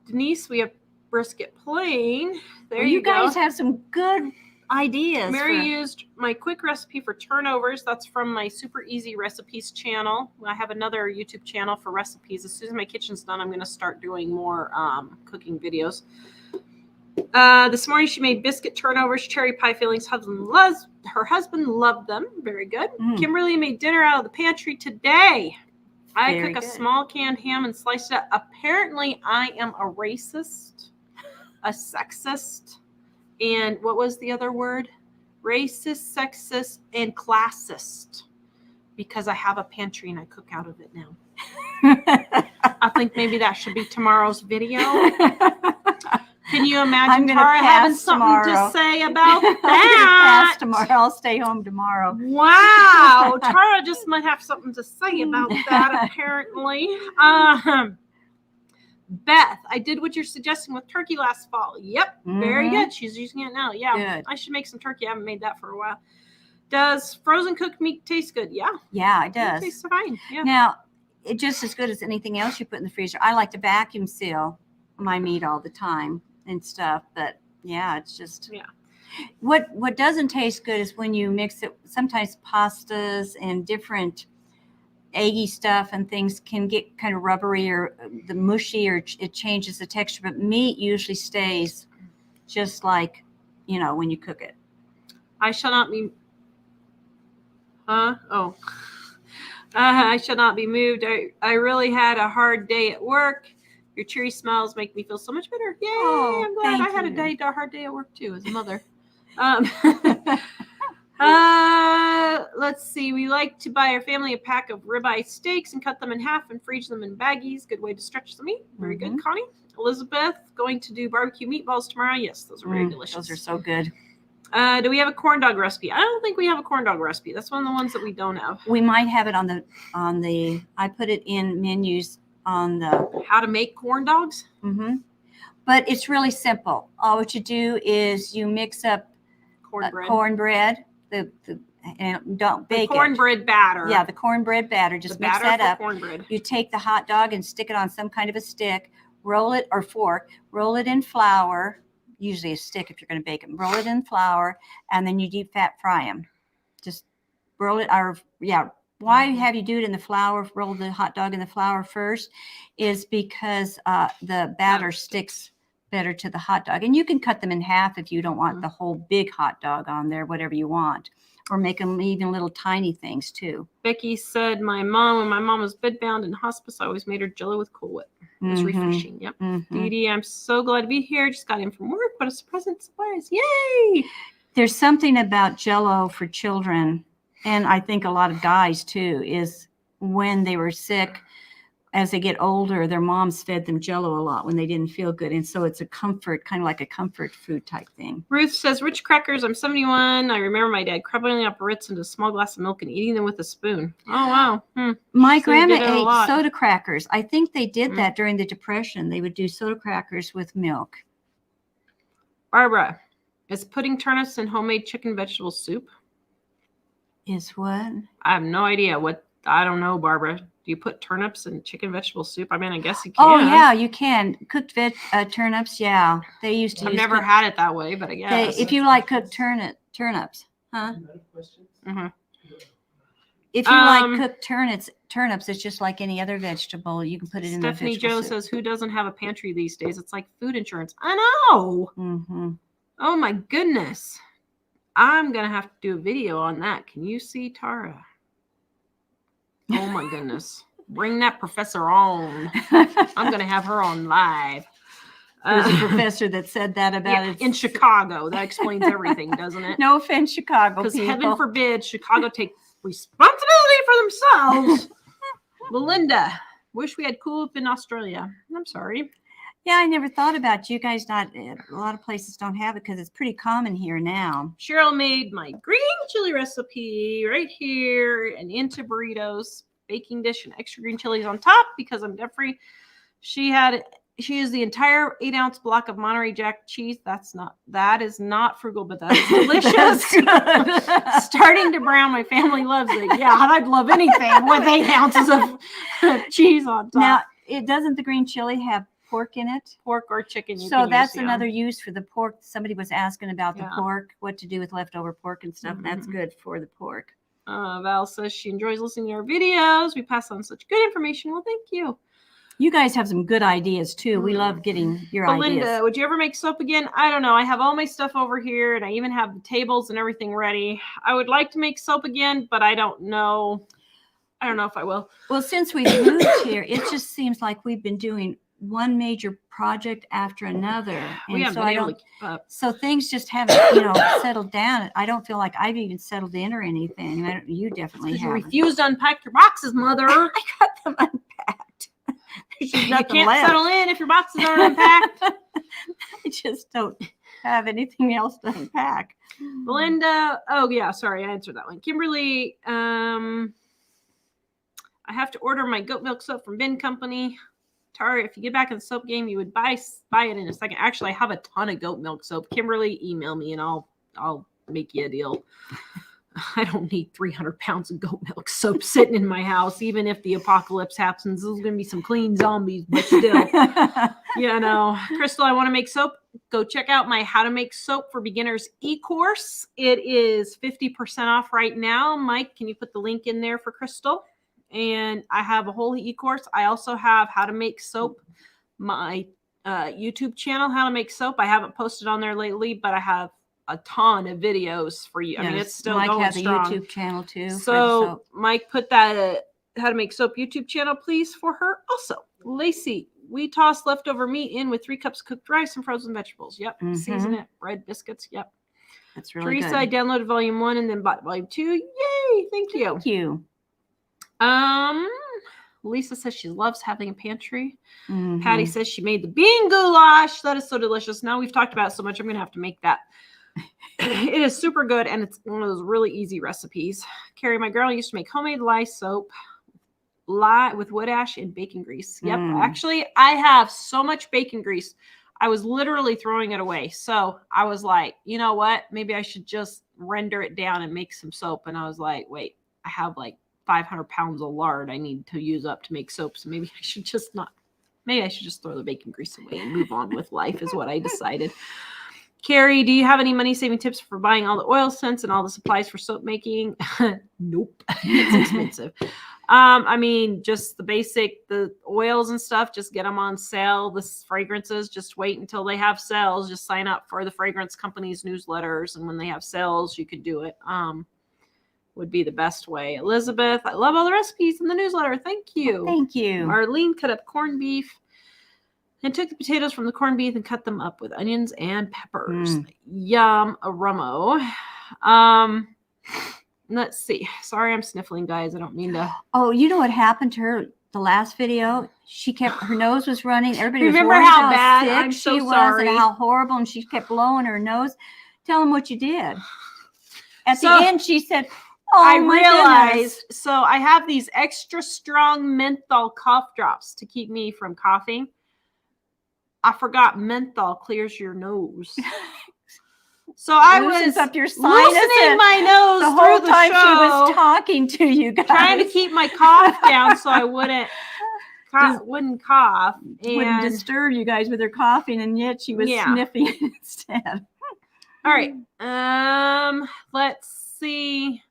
Denise, we have brisket plain. There Well, you you guys go. have some good ideas. Mary used my quick recipe for turnovers. That's from my Super Easy Recipes channel. I have another YouTube channel for recipes. As soon as my kitchen's done, I'm going to start doing more cooking videos. This morning she made biscuit turnovers, cherry pie fillings. Her husband loved them. Very good. Kimberly made dinner out of the pantry today. I Very cook a good. small canned ham and slice it up. Apparently, I am a racist, a sexist, and what was the other word? Racist, sexist, and classist. Because I have a pantry and I cook out of it now. I think maybe that should be tomorrow's video. Can you imagine Tara having something to say about I'm gonna that? pass tomorrow. I'll stay home tomorrow. Wow, Tara just might have something to say about that, apparently. Beth, I did what you're suggesting with turkey last fall. Yep, very good. She's using it now. Yeah, Good. I should make some turkey. I haven't made that for a while. Does frozen cooked meat taste good? Yeah. Yeah, it does. It tastes fine. Yeah. Now, it's just as good as anything else you put in the freezer. I like to vacuum seal my meat all the time and stuff, but yeah, it's just what doesn't taste good is when you mix it. Sometimes pastas and different eggy stuff and things can get kind of rubbery or the mushy, or it changes the texture, but meat usually stays just like when you cook it. I shall not be I shall not be moved. I really had a hard day at work. Your cheery smiles make me feel so much better. Yay! Oh, I'm glad I had thank a hard day at work too as a mother. Let's see. We like to buy our family a pack of ribeye steaks and cut them in half and freeze them in baggies. Good way to stretch the meat. Very good, Connie. Elizabeth, going to do barbecue meatballs tomorrow. Yes, those are very delicious. Those are so good. Do we have a corn dog recipe? I don't think we have a corn dog recipe. That's one of the ones that we don't have. We might have it on the. I put it in menus on the how to make corn dogs. But it's really simple. All what you do is you mix up cornbread, and don't bake cornbread batter. Yeah, the cornbread batter. Just mix that up. Cornbread. You take the hot dog and stick it on some kind of a stick. Roll it or fork. Roll it in flour. Usually a stick if you're going to bake them. Roll it in flour, and then you deep fat fry them. Just roll it, why have you do it in the flour, roll the hot dog in the flour first, is because the batter sticks better to the hot dog. And you can cut them in half if you don't want the whole big hot dog on there, whatever you want. Or make them even little tiny things too. Becky said, when my mom was bedbound in hospice, I always made her Jell-O with Cool Whip. It was refreshing. Yep. Dee Dee, I'm so glad to be here. Just got in from work. What a present surprise. Yay! There's something about Jell-O for children, and I think a lot of guys too, is when they were sick, as they get older, their moms fed them Jell-O a lot when they didn't feel good. And so it's a comfort, kind of like a comfort food type thing. Ruth says, Rich crackers. I'm 71. I remember my dad crumbling up Ritz into a small glass of milk and eating them with a spoon. Oh, wow. My grandma ate soda crackers. I think they did that during the Depression. They would do soda crackers with milk. Barbara, is putting turnips in homemade chicken vegetable soup? Is what? I have no idea what. I don't know, Barbara. Do you put turnips in chicken vegetable soup? I mean, I guess you can. Oh, yeah, you can. Cooked turnips, yeah. They used to I've never had it that way, but I guess. If you like cooked turnips, huh? If you like cooked turnips, it's just like any other vegetable. You can put it in the vegetable Stephanie Joe soup. says, who doesn't have a pantry these days? It's like food insurance. I know. Oh, my goodness. I'm going to have to do a video on that. Can you see Tara? Oh my goodness. Bring that professor on. I'm going to have her on live. There's a professor that said that about Yeah, it. in Chicago. That explains everything, doesn't it? No offense, Chicago Because people. heaven forbid Chicago take responsibility for themselves. Melinda, wish we had cool up in Australia. I'm sorry. Yeah, I never thought about you guys. Not a lot of places don't have it because it's pretty common here now. Cheryl made my green chili recipe right here and into burritos, baking dish and extra green chilies on top because I'm debt free. She used the entire 8-ounce block of Monterey Jack cheese. That is not frugal, but that is delicious. Good. Starting to brown. My family loves it. Yeah, I'd love anything with 8 ounces of cheese on top. Now, it doesn't the green chili have pork in it? Pork or chicken. So that's another use for the pork. Somebody was asking about the Yeah. pork, what to do with leftover pork and stuff. Mhm. That's good for the pork. Val says she enjoys listening to our videos. We pass on such good information. Well, thank you. You guys have some good ideas too. We love getting your Belinda, ideas. would you ever make soap again? I don't know. I have all my stuff over here and I even have the tables and everything ready. I would like to make soap again, but I don't know. I don't know if I will. Well, since we've moved here, it just seems like we've been doing one major project after another. We haven't been able to keep up. So things just haven't, settled down. I don't feel like I've even settled in or anything. You definitely Because you haven't. refuse to unpack your boxes, mother. I got them unpacked. There's just You nothing can't left. settle in if your boxes aren't unpacked. I just don't have anything else to unpack. Belinda, oh yeah, sorry, I answered that one. Kimberly, I have to order my goat milk soap from Bin Company. Tara, if you get back in the soap game, you would buy it in a second. Actually, I have a ton of goat milk soap. Kimberly, email me and I'll make you a deal. I don't need 300 pounds of goat milk soap sitting in my house. Even if the apocalypse happens, there's going to be some clean zombies, but still. Crystal, I want to make soap. Go check out my How to Make Soap for Beginners e-course. It is 50% off right now. Mike, can you put the link in there for Crystal? And I have a whole e-course. I also have How to Make Soap, my YouTube channel, How to Make Soap. I haven't posted on there lately, but I have a ton of videos for you. Yes, I mean, it's still Mike going has strong. a YouTube channel too. So Mike, put that How to Make Soap YouTube channel, please, for her. Also, Lacey, we toss leftover meat in with 3 cups of cooked rice and frozen vegetables. Yep. Mhm. Season it. Bread, biscuits. Yep. That's really Teresa, I good. downloaded volume 1 and then bought volume 2. Yay. Thank you. Thank you. Lisa says she loves having a pantry. Mhm. Patty says she made the bean goulash. That is so delicious. Now we've talked about it so much, I'm going to have to make that. It is super good, and it's one of those really easy recipes. Carrie, my girl, used to make homemade lye soap with wood ash and bacon grease. Yep. Actually, I have so much bacon grease. I was literally throwing it away. So I was like, you know what? Maybe I should just render it down and make some soap. And I was like, wait, I have like 500 pounds of lard I need to use up to make soap. So maybe I should just throw the bacon grease away and move on with life is what I decided. Carrie, do you have any money saving tips for buying all the oil scents and all the supplies for soap making? Nope. It's expensive. I mean, just the oils and stuff, just get them on sale. The fragrances, just wait until they have sales. Just sign up for the fragrance company's newsletters. And when they have sales, you could do it. Would be the best way. Elizabeth, I love all the recipes in the newsletter. Thank you. Thank you. Marlene cut up corned beef and took the potatoes from the corned beef and cut them up with onions and peppers. Yum, aroma. Let's see. Sorry, I'm sniffling, guys. I don't mean to. Oh, you know what happened to her the last video? She kept, her nose was running. Everybody was Remember worried how bad? sick I'm so she was sorry. and how horrible, and she kept blowing her nose. Tell them what you did. At So, the end, she said, "Oh, I my realized, goodness." so I have these extra strong menthol cough drops to keep me from coughing. I forgot menthol clears your nose. So I Loosens was up your loosening sinuses. my nose The whole through the time show, she was talking to you guys. trying to keep my cough down so I wouldn't cough. Wouldn't And disturb you guys with her coughing, and yet she was Yeah. sniffing instead. all right, let's see.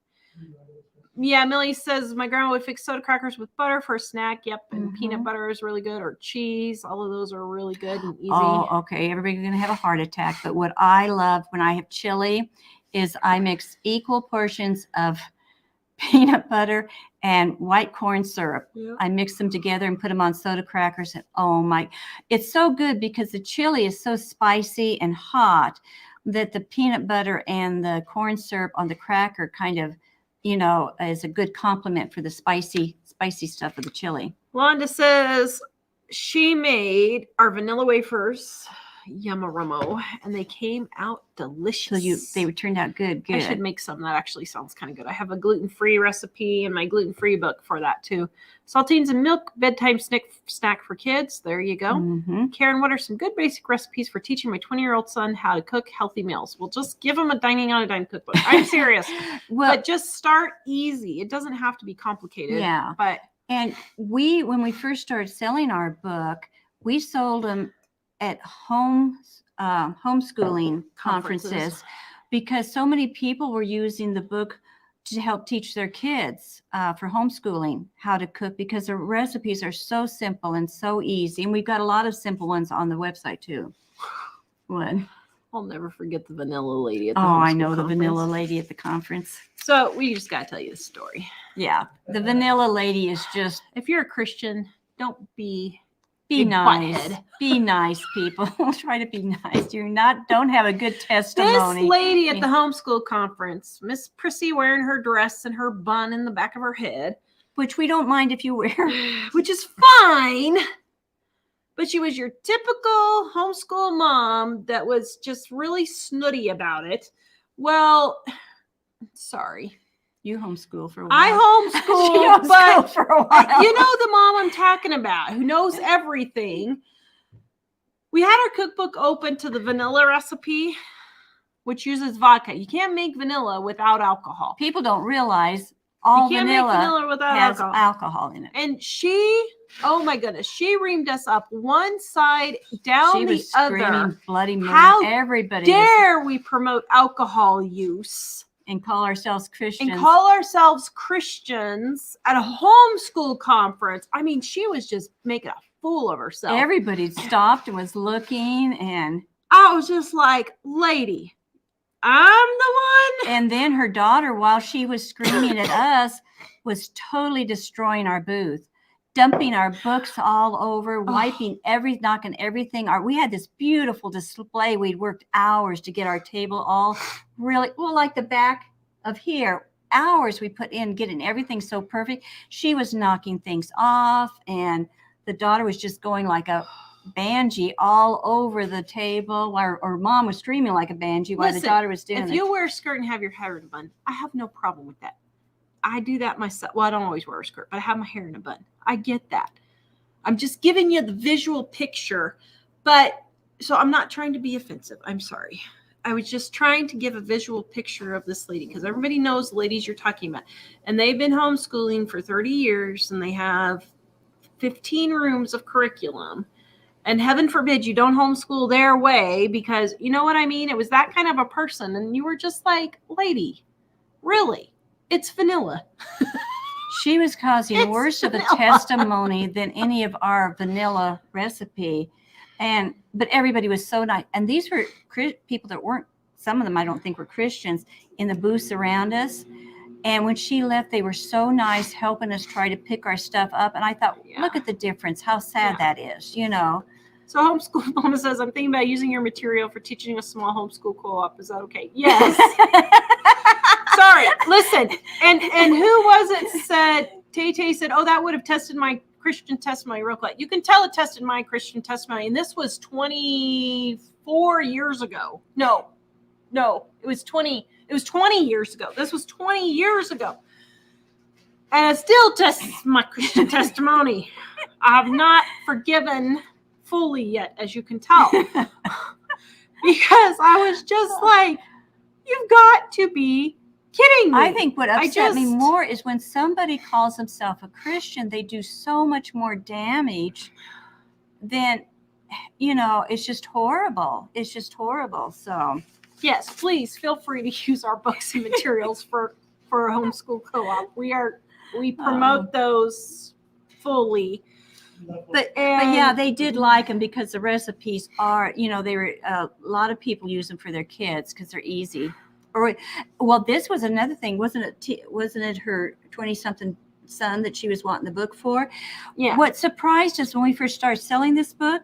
Yeah, Millie says my grandma would fix soda crackers with butter for a snack. Yep, and peanut butter is really good, or cheese. All of those are really good and easy. Oh, okay. Everybody's going to have a heart attack. But what I love when I have chili is I mix equal portions of peanut butter, and white corn syrup. Yeah. I mixed them together and put them on soda crackers. And oh my, it's so good because the chili is so spicy and hot that the peanut butter and the corn syrup on the cracker kind of, is a good complement for the spicy stuff of the chili. Wanda says she made our vanilla wafers, yummarumo, and they came out delicious. So they turned out good. I should make some. That actually sounds kind of good. I have a gluten-free recipe in my gluten-free book for that too. Saltines and milk, bedtime snack for kids. There you go. Mm-hmm. Karen, what are some good basic recipes for teaching my 20-year-old son how to cook healthy meals? Well, just give him a Dining on a Dime cookbook. I'm serious. Well, but just start easy. It doesn't have to be complicated. Yeah. But and when we first started selling our book, we sold them at homeschooling conferences because so many people were using the book to help teach their kids for homeschooling how to cook, because the recipes are so simple and so easy. And we've got a lot of simple ones on the website too. What? I'll never forget the vanilla lady at the I homeschool know, the conference. vanilla lady at the conference. So we just got to tell you the story. Yeah, the vanilla lady is just, If you're a Christian, don't be be big nice. butthead. Be nice, people. Try to be nice. Don't have a good testimony. This lady at the homeschool conference, Miss Prissy wearing her dress and her bun in the back of her head, Which we don't mind if you wear. which is fine. But she was your typical homeschool mom that was just really snooty about it. Well, sorry. You homeschool for a while. I She homeschool, homeschooled but for a while. you know the mom I'm talking about who knows everything. We had our cookbook open to the vanilla recipe, which uses vodka. You can't make vanilla without alcohol. People don't realize all You can't make vanilla vanilla without has alcohol. alcohol in it. And she, oh my goodness, she reamed us up one side down She the was screaming other. bloody murder. How Everybody was, Dare we promote alcohol use and call ourselves Christians. and call ourselves Christians at a homeschool conference? I mean, she was just making a fool of herself. Everybody stopped and was looking, and I was just like, lady, I'm the one. and then her daughter, while she was screaming at us, was totally destroying our booth, dumping our books all over, wiping knocking everything. We had this beautiful display. We'd worked hours to get our table all really, well, like the back of here, hours we put in getting everything so perfect. She was knocking things off, and the daughter was just going like a banshee all over the table, or mom was streaming like a banshee while the Listen, daughter was doing If it. you wear a skirt and have your hair in a bun, I have no problem with that. I do that myself. Well, I don't always wear a skirt, but I have my hair in a bun. I get that. I'm just giving you the visual picture. But so I'm not trying to be offensive. I'm sorry. I was just trying to give a visual picture of this lady, because everybody knows the ladies you're talking about. And they've been homeschooling for 30 years, and they have 15 rooms of curriculum. And heaven forbid you don't homeschool their way, because you know what I mean? It was that kind of a person. And you were just like, lady, really? It's vanilla. She was causing It's worse of a vanilla. testimony than any of our vanilla recipe. But everybody was so nice. And these were people that weren't, some of them I don't think were Christians, in the booths around us. And when she left, they were so nice, helping us try to pick our stuff up. And I thought, look at the difference, how sad that is, So homeschool mama says, I'm thinking about using your material for teaching a small homeschool co-op. Is that okay? Yes. Sorry. Listen. And who was it said, Tay said, oh, that would have tested my Christian testimony real quick. You can tell it tested my Christian testimony. And this was 24 years ago. No, it was 20 years ago. This was 20 years ago. And it still tests my Christian testimony. I have not forgiven fully yet, as you can tell. Because I was just like, you've got to be kidding me. I think what upset me more is when somebody calls himself a Christian, they do so much more damage than, it's just horrible. It's just horrible. So yes, please feel free to use our books and materials for a homeschool co-op. We promote those fully. But yeah, they did like them because the recipes are, they were, a lot of people use them for their kids because they're easy. or, well, this was another thing, wasn't it? Wasn't it her 20-something son that she was wanting the book for? Yeah. What surprised us when we first started selling this book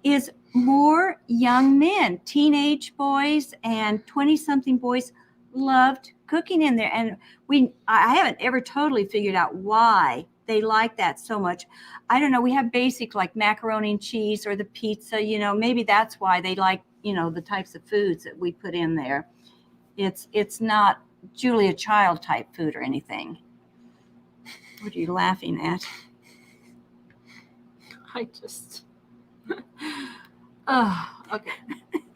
is more young men, teenage boys and 20-something boys loved cooking in there. And I haven't ever totally figured out why they like that so much. I don't know. We have basic like macaroni and cheese or the pizza, maybe that's why they like, the types of foods that we put in there. It's not Julia Child type food or anything. What are you laughing at? I just, okay.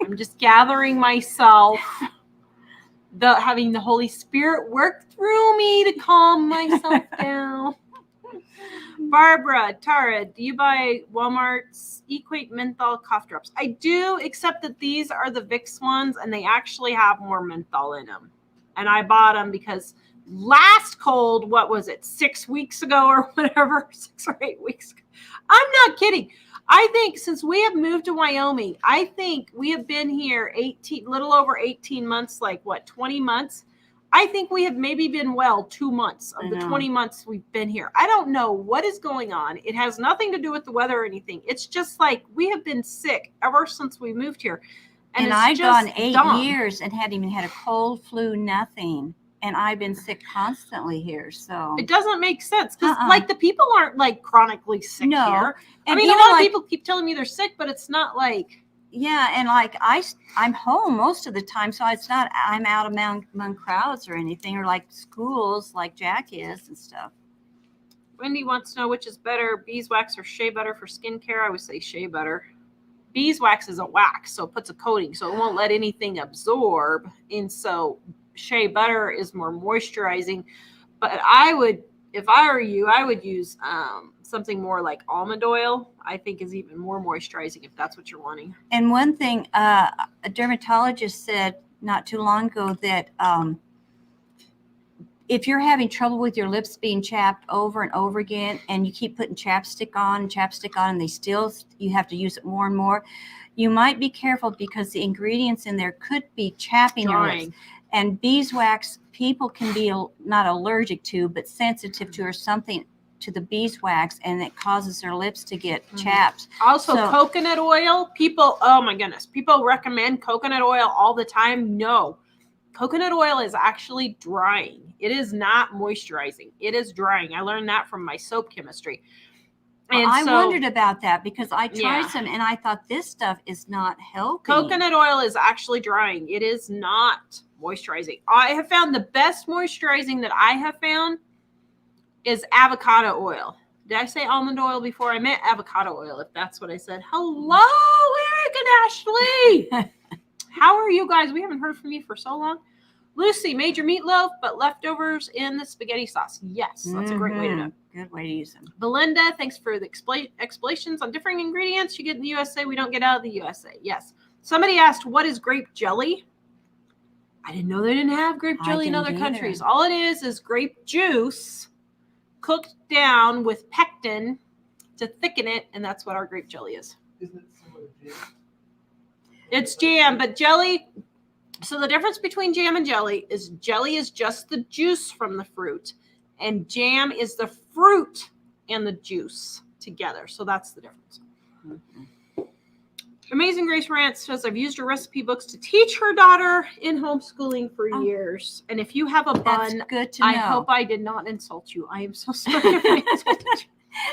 I'm just gathering myself, having the Holy Spirit work through me to calm myself down. Barbara, Tara, do you buy Walmart's Equate menthol cough drops? I do, except that these are the Vicks ones, and they actually have more menthol in them. And I bought them because last cold, what was it, 6 weeks ago or whatever, 6 or 8 weeks ago. I'm not kidding. I think since we have moved to Wyoming, I think we have been here little over 18 months, like what, 20 months? I think we have maybe been 2 months of the 20 months we've been here. I don't know what is going on. It has nothing to do with the weather or anything. It's just like we have been sick ever since we moved here. And I've gone 8 years and hadn't even had a cold, flu, nothing. And I've been sick constantly here. So it doesn't make sense because like the people aren't like chronically sick here. And I mean, a lot of people keep telling me they're sick, but it's not like. Yeah, and like I'm home most of the time, so it's not I'm out among crowds or anything, or like schools like Jack is and stuff. Wendy wants to know which is better, beeswax or shea butter for skincare. I would say shea butter. Beeswax is a wax, so it puts a coating, so it won't let anything absorb, and so shea butter is more moisturizing. But if I were you, I would use something more like almond oil. I think is even more moisturizing if that's what you're wanting. And one thing, a dermatologist said not too long ago that if you're having trouble with your lips being chapped over and over again, and you keep putting chapstick on, and you have to use it more and more, you might be careful because the ingredients in there could be chapping your lips. And beeswax, people can be not allergic to, but sensitive to or something to the beeswax, and it causes their lips to get chapped. Also, coconut oil. People, oh my goodness, people recommend coconut oil all the time. No, coconut oil is actually drying. It is not moisturizing. It is drying. I learned that from my soap chemistry. And I wondered about that because I tried some and I thought this stuff is not helping. Coconut oil is actually drying. It is not moisturizing. I have found the best moisturizing that I have found is avocado oil. Did I say almond oil before? I meant avocado oil, if that's what I said. Hello, Eric and Ashley. How are you guys? We haven't heard from you for so long. Lucy, made your meatloaf, but leftovers in the spaghetti sauce. Yes, that's a great way to do it. Good way to use them. Belinda, thanks for the explanations on different ingredients you get in the USA. We don't get out of the USA. Yes. Somebody asked, what is grape jelly? I didn't know they didn't have grape jelly in other countries. All it is grape juice cooked down with pectin to thicken it, and that's what our grape jelly is. Isn't it similar to jam? It's jam, but jelly. So the difference between jam and jelly is just the juice from the fruit, and jam is the fruit and the juice together. So that's the difference. Mm-hmm. Amazing Grace Rant says, I've used her recipe books to teach her daughter in homeschooling for years. And if you have a bun, good to know. I hope I did not insult you. I am so sorry if I insulted you.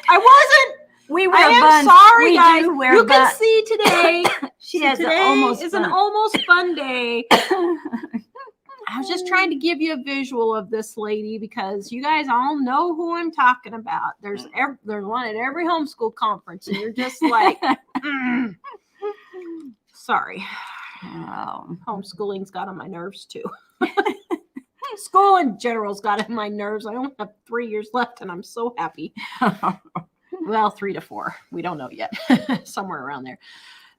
I wasn't. We wear I am buns. sorry, we guys. Do wear you buns. can see today. She has today almost is fun. an almost fun day. I was just trying to give you a visual of this lady because you guys all know who I'm talking about. There's one at every homeschool conference, and you're just like, sorry. Homeschooling's got on my nerves too. School in general's got on my nerves. I only have 3 years left, and I'm so happy. Well, 3 to 4. We don't know yet. Somewhere around there.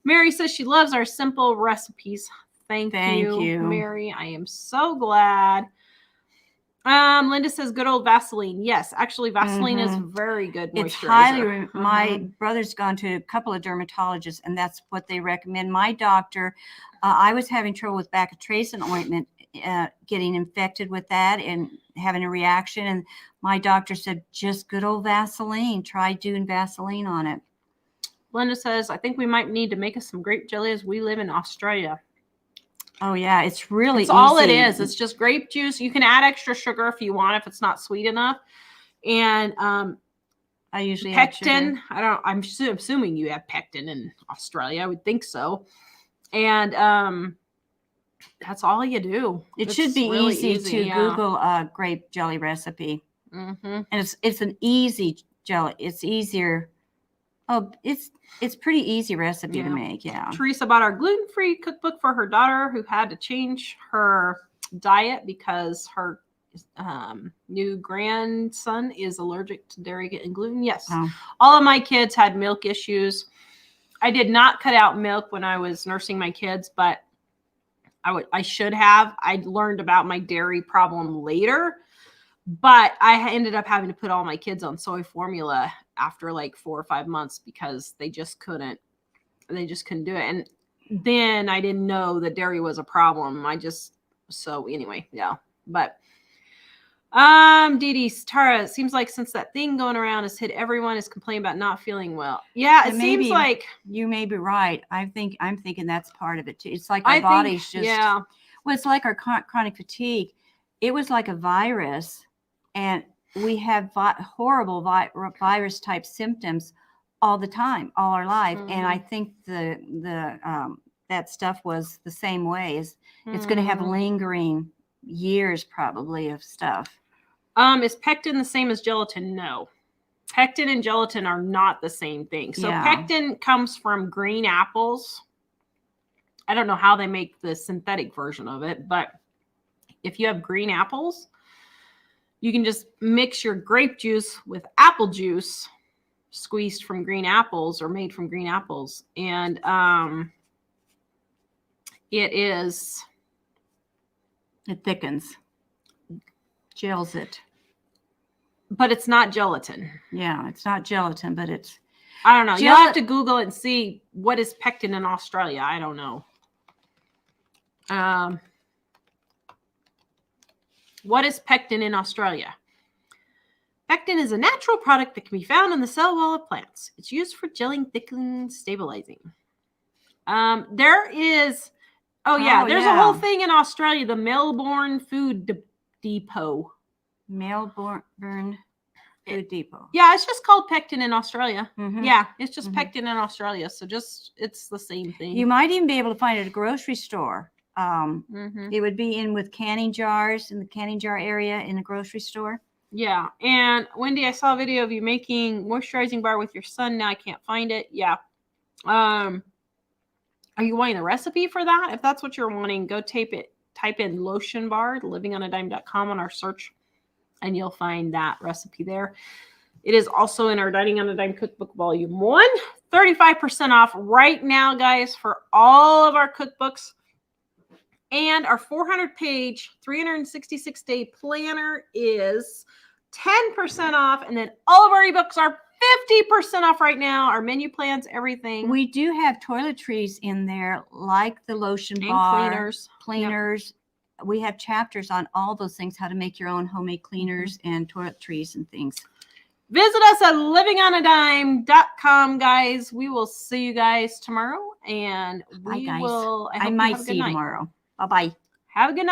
Mary says she loves our simple recipes. Thank you, Mary. I am so glad. Linda says good old Vaseline. Yes, actually Vaseline is very good moisturizer. It's highly, my brother's gone to a couple of dermatologists and that's what they recommend. My doctor, I was having trouble with bacitracin ointment, getting infected with that and having a reaction. And my doctor said, just good old Vaseline, try doing Vaseline on it. Linda says, I think we might need to make us some grape jelly as we live in Australia. Oh yeah, it's really It's all it easy. is. It's just grape juice. You can add extra sugar if you want, if it's not sweet enough. And I usually add sugar. pectin. I'm assuming you have pectin in Australia. I would think so. And that's all you do. It should be really easy to yeah. Google a grape jelly recipe. And it's an easy jelly. It's easier. Oh, it's pretty easy recipe to make. Yeah. Teresa bought our gluten-free cookbook for her daughter who had to change her diet because her new grandson is allergic to dairy and gluten. Yes. Oh. All of my kids had milk issues. I did not cut out milk when I was nursing my kids, but I should have. I learned about my dairy problem later, but I ended up having to put all my kids on soy formula after like 4 or 5 months because they just couldn't do it. And then I didn't know that dairy was a problem. So anyway, yeah. But Dee Dee, Tara, it seems like since that thing going around has hit everyone is complaining about not feeling well. Yeah, it seems like you may be right. I'm thinking that's part of it too. It's like our body's just well, it's like our chronic fatigue. It was like a virus, and we have horrible virus type symptoms all the time, all our life. And I think that stuff was the same way. It's going to have lingering years probably of stuff. Is pectin the same as gelatin? No. Pectin and gelatin are not the same thing. So pectin comes from green apples. I don't know how they make the synthetic version of it, but if you have green apples, you can just mix your grape juice with apple juice squeezed from green apples or made from green apples. And it thickens, gels it. But it's not gelatin. Yeah, it's not gelatin, but it's... I don't know. You'll have to Google it and see what is pectin in Australia. I don't know. What is pectin in Australia? Pectin is a natural product that can be found in the cell wall of plants. It's used for gelling, thickening, stabilizing. There's a whole thing in Australia, the Melbourne Food Depot. Melbourne Food Depot. Yeah, it's just called pectin in Australia. Mm-hmm. Yeah, it's just pectin in Australia. So it's the same thing. You might even be able to find it at a grocery store. It would be in with canning jars in the canning jar area in a grocery store. Yeah. And Wendy, I saw a video of you making moisturizing bar with your son. Now I can't find it. Yeah. Are you wanting a recipe for that? If that's what you're wanting, go type in lotion bar, livingonadime.com on our search, and you'll find that recipe there. It is also in our Dining on a Dime Cookbook Volume 1. 35% off right now, guys, for all of our cookbooks. And our 400-page, 366-day planner is 10% off. And then all of our ebooks are 50% off right now. Our menu plans, everything. We do have toiletries in there, like the lotion bar. Cleaners. Yep. We have chapters on all those things, how to make your own homemade cleaners and toiletries and things. Visit us at livingonadime.com, guys. We will see you guys tomorrow. And Bye, guys. I might see you tomorrow. Bye-bye. Have a good night.